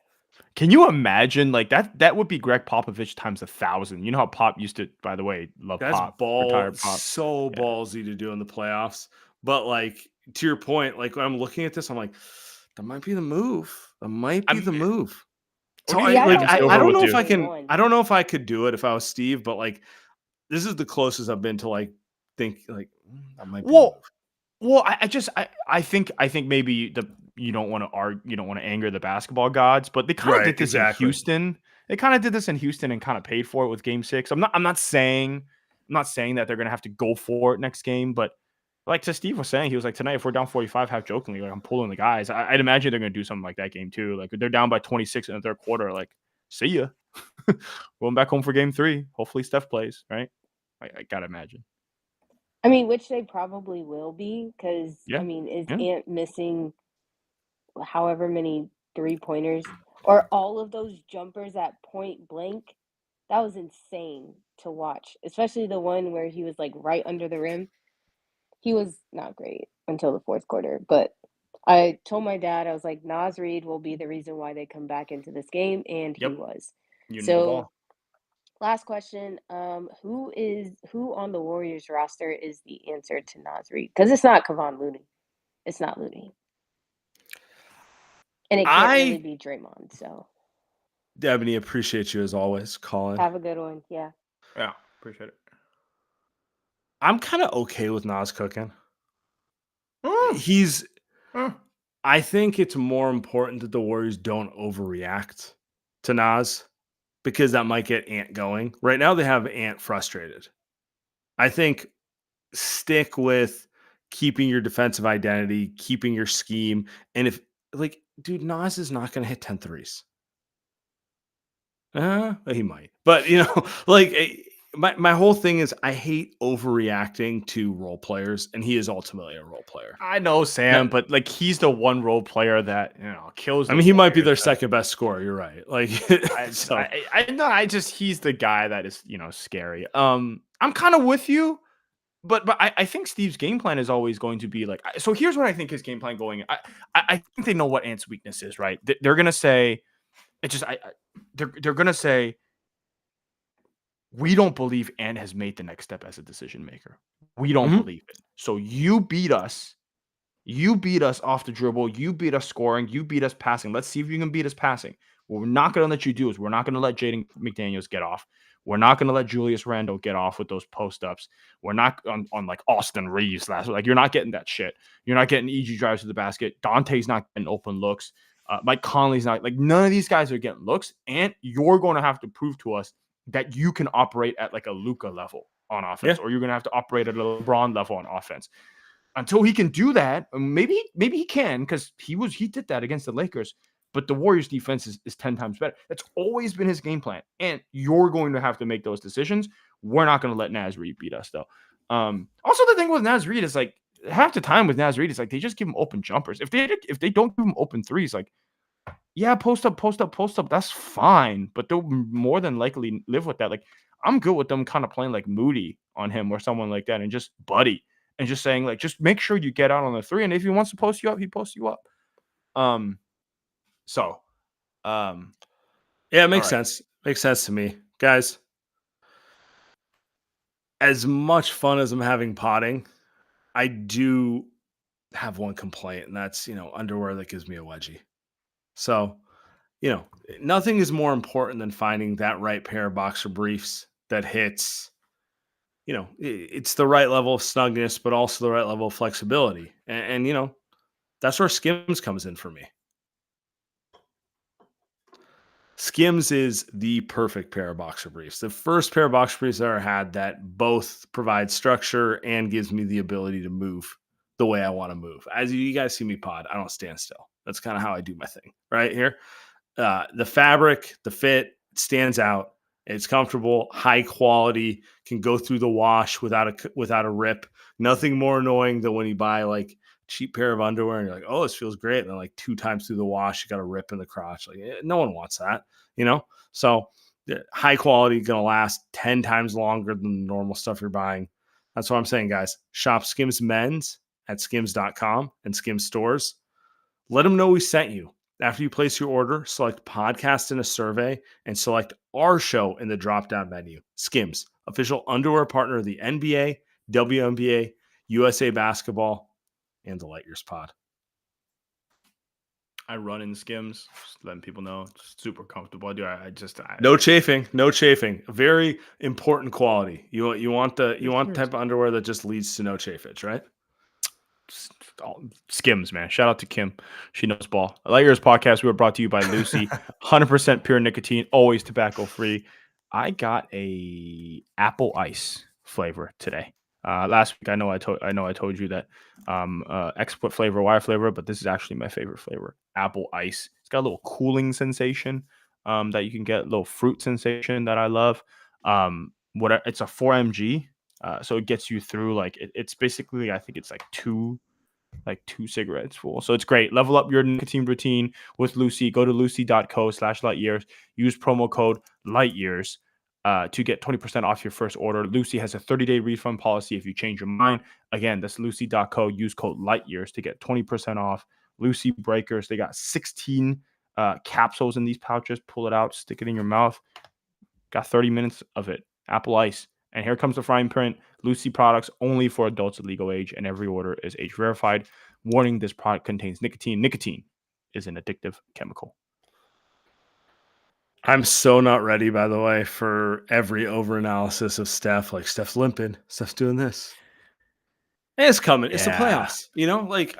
Can you imagine like that? That would be Greg Popovich times 1,000. You know how Pop used to, by the way, love Pop. Retired Pop. So ballsy to do in the playoffs. But like, to your point, like when I'm looking at this, I'm like, that might be the move. So I don't know if I can. I don't know if I could do it if I was Steve, but like, this is the closest I've been to like think like that might be. Well, I think maybe you don't want to anger the basketball gods, but they kind of did this in Houston. They kind of did this in Houston and kind of paid for it with Game 6. I'm not saying that they're gonna have to go for it next game, but like to Steve was saying, he was like, tonight if we're down 45, half jokingly, like I'm pulling the guys. I'd imagine they're gonna do something like that game too. Like they're down by 26 in the third quarter. Like, see ya. Going back home for game 3. Hopefully Steph plays, right? I gotta imagine. I mean, which they probably will be, because I mean, is Ant missing however many 3-pointers or all of those jumpers at point blank? That was insane to watch, especially the one where he was like right under the rim. He was not great until the fourth quarter, but I told my dad, I was like, Naz Reid will be the reason why they come back into this game, and he was. So, last question: who on the Warriors roster is the answer to Naz Reid? Because it's not Kevon Looney. It's not Looney, and it can't really be Draymond. So, Ebony, appreciate you as always, Colin. Have a good one. Yeah, appreciate it. I'm kind of okay with Naz cooking. I think it's more important that the Warriors don't overreact to Naz, because that might get Ant going. Right now they have Ant frustrated. I think stick with keeping your defensive identity, keeping your scheme. And if like, dude, Naz is not going to hit 10 threes. He might, but you know, like my whole thing is I hate overreacting to role players, and he is ultimately a role player. I know, Sam, but like he's the one role player that kills. I mean, he might be their second best scorer. You're right. Like, he's the guy that is scary. I'm kind of with you. But I think Steve's game plan is always going to be like, so here's what I think his game plan going. I think they know what Ant's weakness is, right? They're gonna say they're gonna say we don't believe Ant has made the next step as a decision maker. We don't believe it. So you beat us. You beat us off the dribble. You beat us scoring. You beat us passing. Let's see if you can beat us passing. What we're not going to let you do is we're not going to let Jaden McDaniels get off. We're not going to let Julius Randle get off with those post-ups. We're not on like Austin Reeves last week. Like, you're not getting that shit. You're not getting EG drives to the basket. Dante's not getting open looks. Mike Conley's not. Like, none of these guys are getting looks. And you're going to have to prove to us that you can operate at like a Luka level on offense, or you're going to have to operate at a LeBron level on offense. Until he can do that, maybe he can, because he did that against the Lakers. But the Warriors defense is 10 times better. That's always been his game plan. And you're going to have to make those decisions. We're not going to let Naz Reid beat us, though. Also, the thing with Naz Reid is like half the time with Naz Reid is like they just give him open jumpers. If they don't give him open threes, like, yeah, post up, that's fine. But they'll more than likely live with that. Like, I'm good with them kind of playing like Moody on him or someone like that, and just Buddy. And just saying, like, just make sure you get out on the three. And if he wants to post you up, he posts you up. Yeah, it makes sense. Makes sense to me. Guys, as much fun as I'm having potting, I do have one complaint, and that's, underwear that gives me a wedgie. So, nothing is more important than finding that right pair of boxer briefs that hits, it's the right level of snugness, but also the right level of flexibility. And that's where Skims comes in for me. Skims is the perfect pair of boxer briefs. The first pair of boxer briefs I ever had that both provide structure and gives me the ability to move the way I want to move. As you guys see me pod, I don't stand still. That's kind of how I do my thing right here. The fabric, the fit stands out. It's comfortable, high quality, can go through the wash without a rip. Nothing more annoying than when you buy like a cheap pair of underwear and you're like, oh, this feels great. And then like 2 times through the wash, you got a rip in the crotch. Like, no one wants that, So high quality, going to last 10 times longer than the normal stuff you're buying. That's what I'm saying, guys. Shop Skims Men's at skims.com and Skims stores. Let them know we sent you. After you place your order, select podcast in a survey and select our show in the drop-down menu. Skims, official underwear partner of the NBA, WNBA, USA Basketball, and the Light Years Pod. I run in Skims, just letting people know. It's super comfortable. I do. No chafing. Very important quality. You want the type of underwear that just leads to no chafage, right? Skims, man. Shout out to Kim. She knows ball. Light Years Podcast, we were brought to you by Lucy. 100% pure nicotine, always tobacco free. I got a apple ice flavor today. Last week, I know I told you that export flavor, wire flavor, but this is actually my favorite flavor. Apple ice. It's got a little cooling sensation that you can get, a little fruit sensation that I love. It's a 4 mg, so it gets you through like it's basically, I think it's like two cigarettes full. So it's great. Level up your nicotine routine with Lucy. Go to lucy.co/lightyears. Use promo code lightyears to get 20% off your first order. Lucy has a 30-day refund policy if you change your mind. Again, that's lucy.co. Use code lightyears to get 20% off. Lucy breakers. They got 16 capsules in these pouches. Pull it out, stick it in your mouth. Got 30 minutes of it. Apple ice. And here comes the fine print. Lucy products only for adults of legal age, and every order is age verified. Warning, this product contains nicotine. Nicotine is an addictive chemical. I'm so not ready, by the way, for every overanalysis of Steph. Like, Steph's limping. Steph's doing this. And it's coming. It's the playoffs. Like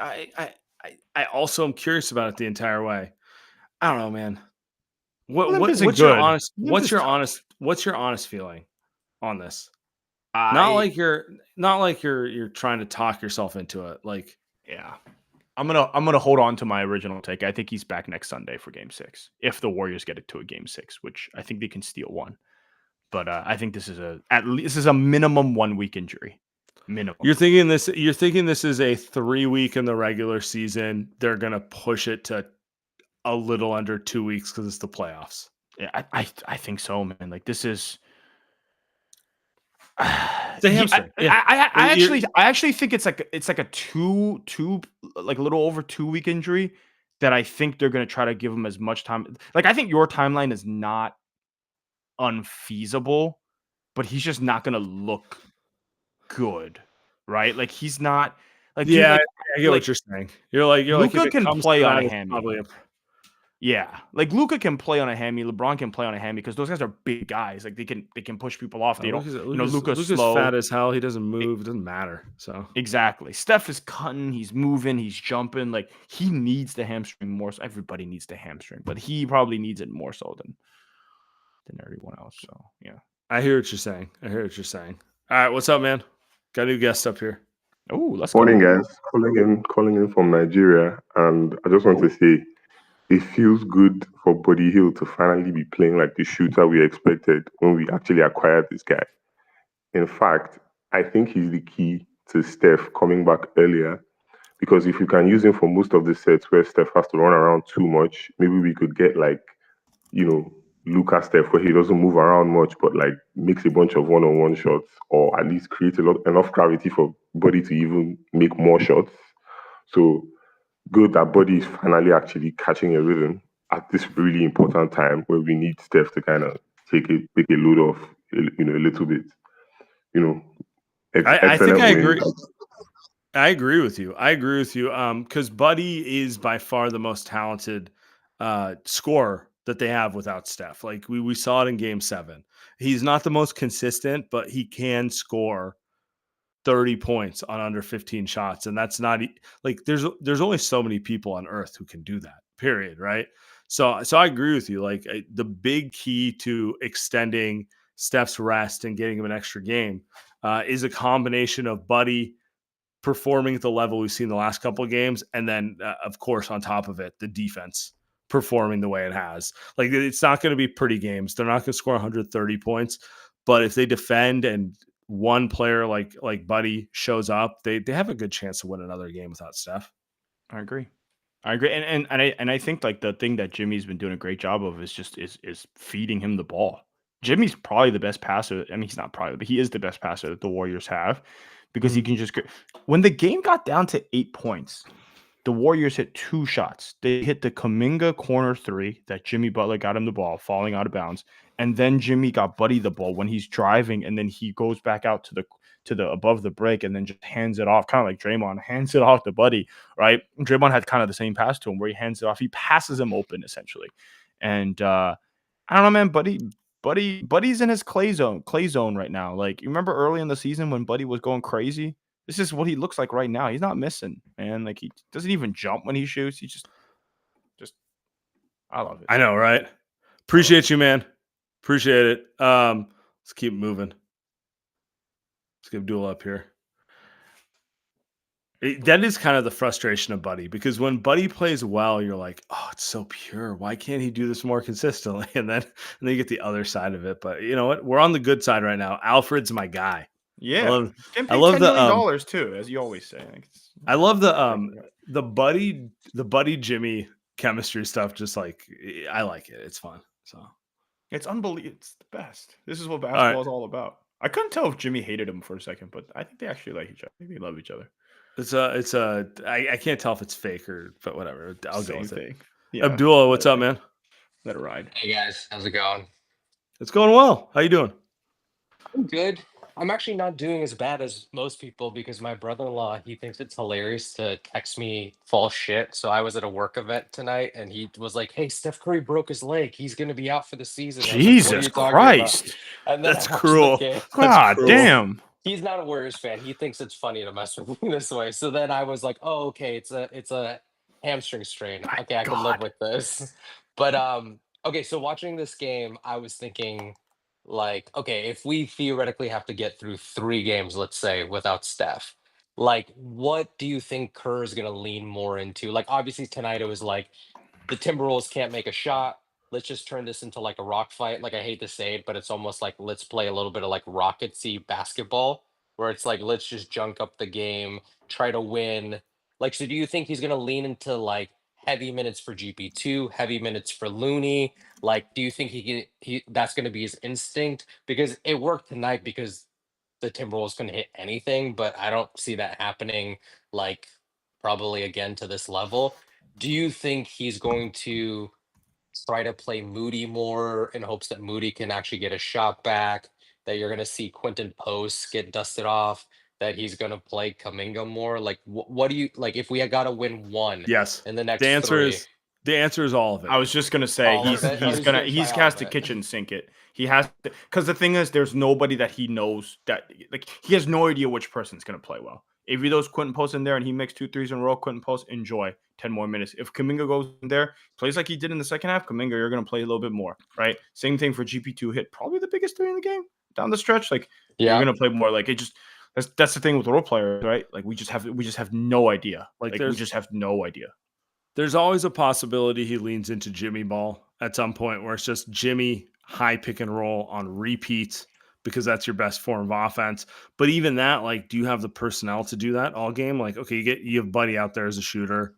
I also am curious about it the entire way. I don't know, man. What's your honest feeling on this? Not like you're trying to talk yourself into it. Like, yeah, I'm gonna hold on to my original take. I think he's back next Sunday for Game 6 if the Warriors get it to a Game 6, which I think they can steal one. But I think this is a minimum 1 week injury. Minimum. You're thinking this is a 3 week in the regular season. They're gonna push it to a little under 2 weeks because it's the playoffs. Yeah, I think so, man. Like, this is It's a hamstring. I actually think it's like a two like a little over 2 week injury that I think they're gonna try to give him as much time. Like I think your timeline is not unfeasible, but he's just not gonna look good, right? Like he's not like dude, Yeah, like, I get what you're saying. You're like if Luka it can comes play to on that, a it's hammy. probably Yeah, like Luka can play on a hammy. LeBron can play on a hammy because those guys are big guys. Like they can push people off. They don't. Luka's slow. fat as hell. He doesn't move. It doesn't matter. So exactly. Steph is cutting. He's moving. He's jumping. Like he needs the hamstring more. So everybody needs the hamstring, but he probably needs it more so than everyone else. So yeah. I hear what you're saying. All right, what's up, man? Got a new guest up here. Oh, let's Morning, go. guys. Calling in from Nigeria, and I just want to say it feels good for Buddy Hield to finally be playing like the shooter we expected when we actually acquired this guy. In fact, I think he's the key to Steph coming back earlier because if you can use him for most of the sets where Steph has to run around too much, maybe we could get Luka Steph where he doesn't move around much but like makes a bunch of one-on-one shots or at least create enough gravity for Buddy to even make more shots. So good that Buddy is finally actually catching a rhythm at this really important time where we need Steph to kind of take a load off, a little bit. I think I agree. win. I agree with you. Because Buddy is by far the most talented scorer that they have without Steph. Like we saw it in Game 7. He's not the most consistent, but he can score 30 points on under 15 shots, and that's not like there's only so many people on earth who can do that. Period. Right. So I agree with you. Like the big key to extending Steph's rest and getting him an extra game is a combination of Buddy performing at the level we've seen the last couple of games, and then of course on top of it, the defense performing the way it has. Like it's not going to be pretty games. They're not going to score 130 points, but if they defend and one player like Buddy shows up, they have a good chance to win another game without Steph. I agree. And I think like the thing that Jimmy's been doing a great job of is feeding him the ball. Jimmy's probably the best passer. I mean, he's not probably, but he is the best passer that the Warriors have because he can just when the game got down to 8 points, the Warriors hit 2 shots. They hit the Kuminga corner 3 that Jimmy Butler got him the ball, falling out of bounds. And then Jimmy got Buddy the ball when he's driving, and then he goes back out to the above the break and then just hands it off, kind of like Draymond, hands it off to Buddy, right? Draymond had kind of the same pass to him where he hands it off. He passes him open, essentially. And I don't know, man, Buddy's in his clay zone right now. Like, you remember early in the season when Buddy was going crazy? This is what he looks like right now. He's not missing, man. Like, he doesn't even jump when he shoots. He just I love it. I know, right? Appreciate you, man. Appreciate it. Let's keep moving. Let's get Abdul up here. That is kind of the frustration of Buddy, because when Buddy plays well, you're like, oh, it's so pure. Why can't he do this more consistently? And then you get the other side of it. But you know what? We're on the good side right now. Alfred's my guy. Yeah, I love the $10 too, as you always say. I love the Buddy Jimmy chemistry stuff. Just like I like it. It's fun. So it's unbelievable. It's the best. This is what basketball is all about. I couldn't tell if Jimmy hated him for a second, but I think they actually like each other. I think they love each other. I can't tell if it's fake but whatever. I'll go with it. Yeah, Abdullah, what's up, man? Let it ride. Hey guys, how's it going? It's going well. How you doing? I'm good. I'm actually not doing as bad as most people because my brother-in-law, he thinks it's hilarious to text me false shit. So I was at a work event tonight and he was like, "Hey, Steph Curry broke his leg. He's going to be out for the season." Jesus Christ. And then That's cruel. God damn. He's not a Warriors fan. He thinks it's funny to mess with me this way. So then I was like, "Oh, okay, it's a hamstring strain. Okay, I can live with this." But okay, so watching this game, I was thinking, like, okay, if we theoretically have to get through 3 games, let's say, without Steph, like, what do you think Kerr is going to lean more into? Like, obviously tonight it was like the Timberwolves can't make a shot. Let's just turn this into like a rock fight. Like, I hate to say it, but it's almost like let's play a little bit of like Rocketsy basketball, where it's like let's just junk up the game, try to win. Like, so do you think he's going to lean into like heavy minutes for GP2, heavy minutes for Looney? Like, do you think he that's going to be his instinct? Because it worked tonight because the Timberwolves can hit anything, but I don't see that happening like probably again to this level. Do you think he's going to try to play Moody more in hopes that Moody can actually get a shot back? That you're going to see Quentin Post get dusted off? That he's going to play Kaminga more? Like, what do you like if we had got to win one Yes. in the The next answer three? is all of it. I was just gonna say All of it? Oh, he's try all has of to it. kitchen sink it. He has to, because the thing is, there's nobody that he knows that like he has no idea which person's gonna play well. If he throws Quentin Post in there and he makes 2 threes in a row, Quentin Post, enjoy 10 more minutes. If Kaminga goes in there, plays like he did in the second half, Kaminga, you're gonna play a little bit more, right? Same thing for GP2, hit probably the biggest 3 in the game down the stretch. Like you're gonna play more. Like it just that's the thing with role players, right? Like we just have no idea. Like we just have no idea. There's always a possibility he leans into Jimmy ball at some point where it's just Jimmy high pick and roll on repeat because that's your best form of offense. But even that, like, do you have the personnel to do that all game? Like, okay, you have Buddy out there as a shooter.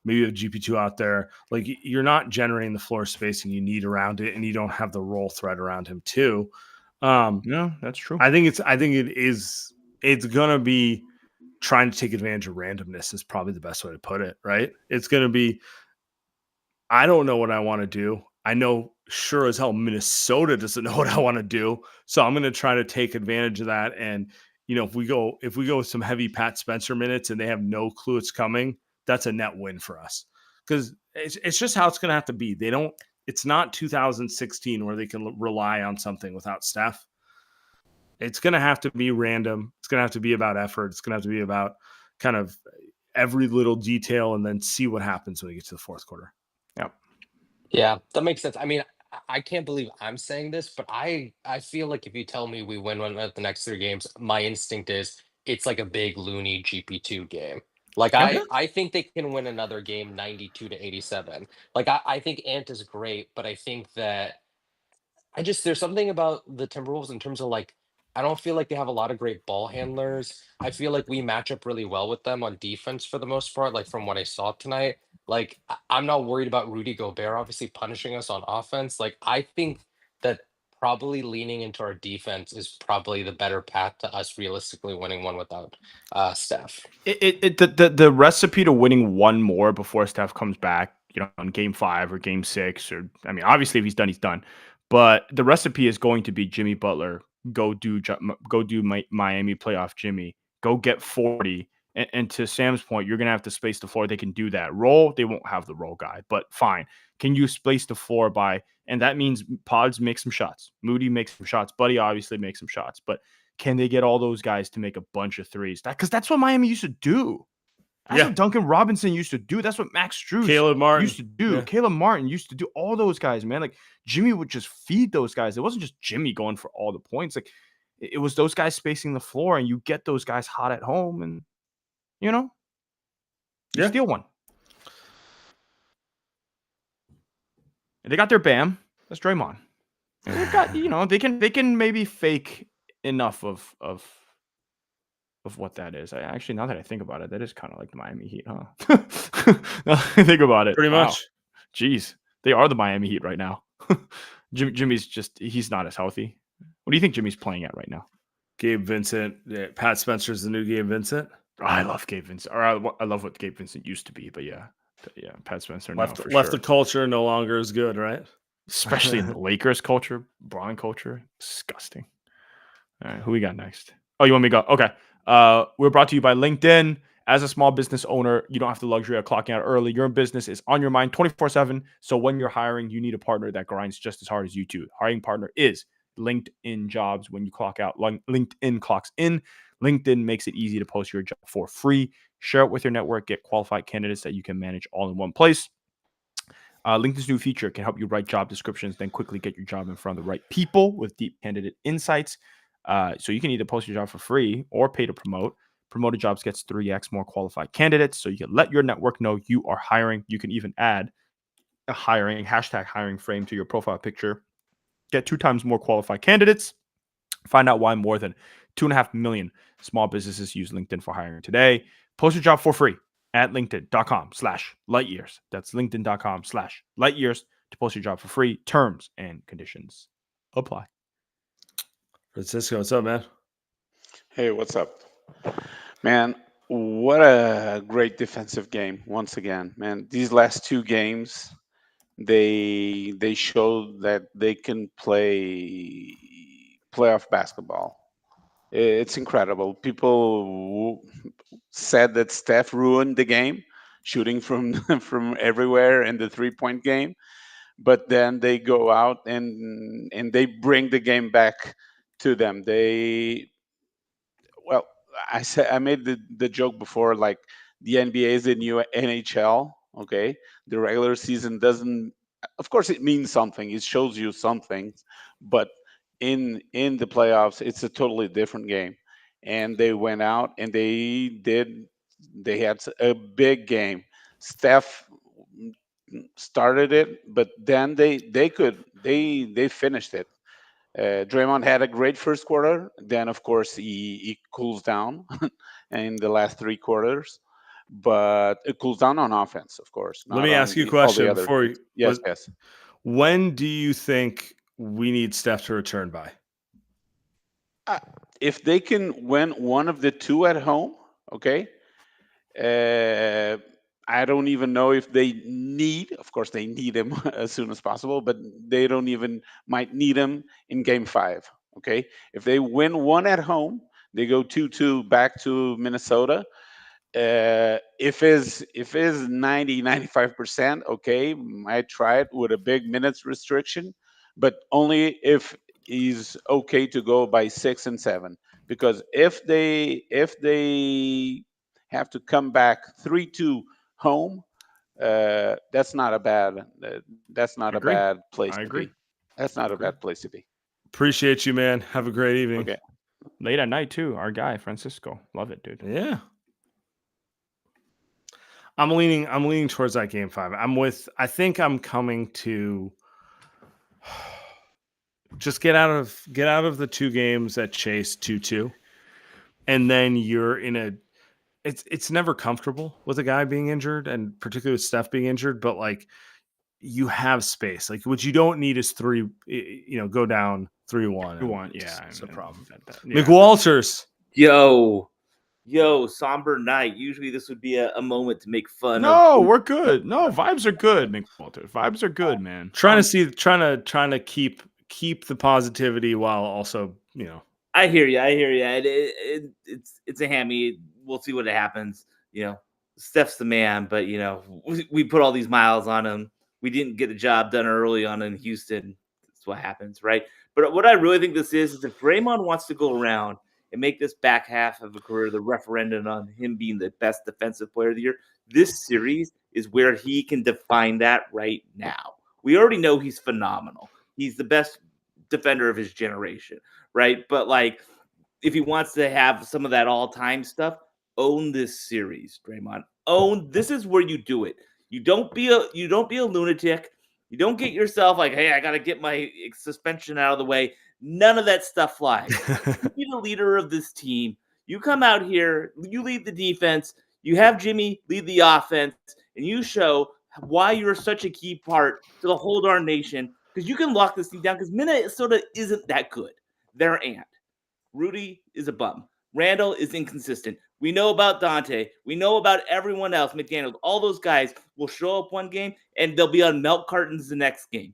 Maybe you have GP2 out there. Like, you're not generating the floor spacing you need around it, and you don't have the roll threat around him too. No, that's true. I think it's gonna be trying to take advantage of randomness is probably the best way to put it, right? It's going to be, I don't know what I want to do. I know sure as hell Minnesota doesn't know what I want to do. So I'm going to try to take advantage of that. And, if we go with some heavy Pat Spencer minutes and they have no clue it's coming, that's a net win for us. Because it's just how it's going to have to be. It's not 2016 where they can rely on something without Steph. It's going to have to be random. It's going to have to be about effort. It's going to have to be about kind of every little detail and then see what happens when we get to the fourth quarter. Yeah. Yeah, that makes sense. I mean, I can't believe I'm saying this, but I feel like if you tell me we win one of the next 3 games, my instinct is it's like a big loony GP2 game. Like I think they can win another game 92-87. Like I think Ant is great, but I think that there's something about the Timberwolves in terms of like I don't feel like they have a lot of great ball handlers. I feel like we match up really well with them on defense for the most part, like from what I saw tonight. Like I'm not worried about Rudy Gobert obviously punishing us on offense. Like I think that probably leaning into our defense is probably the better path to us realistically winning one without Steph. The recipe to winning one more before Steph comes back, in game 5 or game 6, or I mean, obviously if he's done, he's done. But the recipe is going to be Jimmy Butler. Go do Miami playoff Jimmy. Go get 40. And to Sam's point, you're gonna have to space the floor. They can do that. Roll, they won't have the roll guy, but fine. Can you space the floor and that means Pods make some shots. Moody makes some shots. Buddy obviously makes some shots. But can they get all those guys to make a bunch of threes? Because that's what Miami used to do. That's what Duncan Robinson used to do. That's what Max Strus used to do. Yeah. Caleb Martin used to do. All those guys, man. Like Jimmy would just feed those guys. It wasn't just Jimmy going for all the points. Like it was those guys spacing the floor, and you get those guys hot at home, and you steal one. And they got their Bam. That's Draymond. And they've got, they can maybe fake enough of what that is. Actually, now that I think about it, that is kind of like the Miami Heat, huh? Think about it. Pretty much. Jeez, they are the Miami Heat right now. Jimmy's he's not as healthy. What do you think Jimmy's playing at right now? Gabe Vincent. Yeah, Pat Spencer's the new Gabe Vincent. I love Gabe Vincent. Or I love what Gabe Vincent used to be, but yeah, Pat Spencer left the culture no longer as good, right? Especially in the Lakers culture, Bron culture. Disgusting. All right, who we got next? Oh, you want me to go? Okay. We're brought to you by LinkedIn. As a small business owner, you don't have the luxury of clocking out early. Your business is on your mind 24/7. So when you're hiring, you need a partner that grinds just as hard as you do. Hiring partner is LinkedIn Jobs. When you clock out, LinkedIn clocks in. LinkedIn makes it easy to post your job for free. Share it with your network. Get qualified candidates that you can manage all in one place. LinkedIn's new feature can help you write job descriptions, then quickly get your job in front of the right people with deep candidate insights. So you can either post your job for free or pay to promote. Promoted jobs gets 3x more qualified candidates. So you can let your network know you are hiring. You can even add a #hiring frame to your profile picture. Get 2 times more qualified candidates. Find out why more than 2.5 million small businesses use LinkedIn for hiring today. Post your job for free at linkedin.com/lightyears. That's linkedin.com/lightyears to post your job for free. Terms and conditions apply. Francisco, what's up, man? Hey, what's up? Man, what a great defensive game once again. Man, these last two games, they showed that they can play playoff basketball. It's incredible. People said that Steph ruined the game, shooting from from everywhere in the three-point game, but then they go out and they bring the game back to them. Well, I made the joke before, like the NBA is the new NHL. Okay, the regular season doesn't. Of course, it means something. It shows you something, but in the playoffs, it's a totally different game. And they went out and they did. They had a big game. Steph started it, but then they finished it. Draymond had a great first quarter. Then, of course, he cools down in the last three quarters, but it cools down on offense, of course, Let not me ask on you a all the question other before things. you. Yes, yes. When do you think we need Steph to return by? Uh, if they can win one of the two at home, okay. Uh, I don't even know if they need. Of course, they need him as soon as possible, but they don't even might need him in Game 5. Okay, if they win one at home, they go 2-2 back to Minnesota. If is 90-95%, okay, might try it with a big minutes restriction, but only if he's okay to go by 6 and 7. Because if they have to come back 3-2 home, that's not a bad that's not I a agree. bad place I to agree. be. That's not a Agree. bad place to be. Appreciate you, man. Have a great evening. Okay. Late at night too. Our guy Francisco, love it, dude. Yeah. I'm leaning towards that Game 5. I think I'm coming to just get out of the two games that chase 2-2, and then you're in a. It's never comfortable with a guy being injured, and particularly with Steph being injured. But like, you have space. Like, what you don't need is three. Go down 3-1. 3-1, yeah, it's a problem. Yeah. McWalters. Yo, somber night. Usually this would be a moment to make fun of. No, we're good. No, vibes are good, McWalter. Vibes are good, man. Trying to keep the positivity while also, I hear you. It's a hammy. We'll see what happens. Steph's the man, but we put all these miles on him. We didn't get the job done early on in Houston. That's what happens, right? But what I really think this is if Draymond wants to go around and make this back half of a career the referendum on him being the best defensive player of the year, this series is where he can define that right now. We already know he's phenomenal. He's the best defender of his generation, right? But like, if he wants to have some of that all-time stuff, own this series, Draymond. This is where you do it. You don't be a lunatic. You don't get yourself like, hey, I got to get my suspension out of the way. None of that stuff flies. You be the leader of this team. You come out here, you lead the defense, you have Jimmy lead the offense, and you show why you're such a key part to the whole darn nation, because you can lock this thing down, because Minnesota isn't that good. They're ant. Rudy is a bum. Randall is inconsistent. We know about Dante. We know about everyone else. McDaniels. All those guys will show up one game, and they'll be on milk cartons the next game.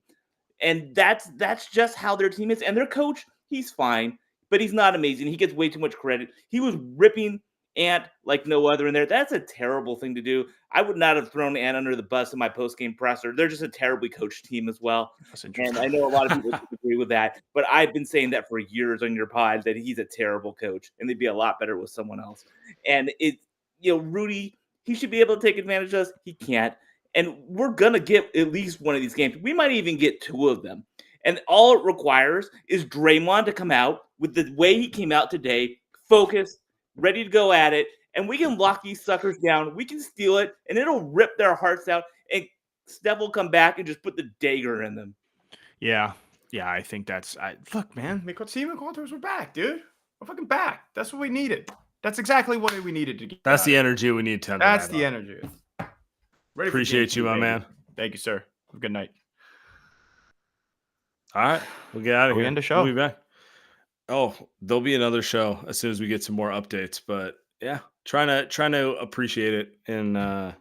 And that's just how their team is. And their coach, he's fine, but he's not amazing. He gets way too much credit. He was ripping Ant like no other in there. That's a terrible thing to do. I would not have thrown Ant under the bus in my post-game presser. They're just a terribly coached team as well. And I know a lot of people disagree with that, but I've been saying that for years on your pod, that he's a terrible coach, and they'd be a lot better with someone else. And Rudy, he should be able to take advantage of us. He can't. And we're going to get at least one of these games. We might even get two of them. And all it requires is Draymond to come out with the way he came out today, focused, ready to go at it, and we can lock these suckers down. We can steal it, and it'll rip their hearts out, and Steph will come back and just put the dagger in them. Yeah, I think that's look, man. McWalters, we're back, dude. We're fucking back. That's what we needed. That's exactly what we needed to get. That's the energy we need to. That's the energy. Ready. Appreciate you, my man. Thank you, sir. Have a good night. All right, we'll get out of here. We end the show. We'll be back. Oh, there'll be another show as soon as we get some more updates. But yeah, trying to appreciate it and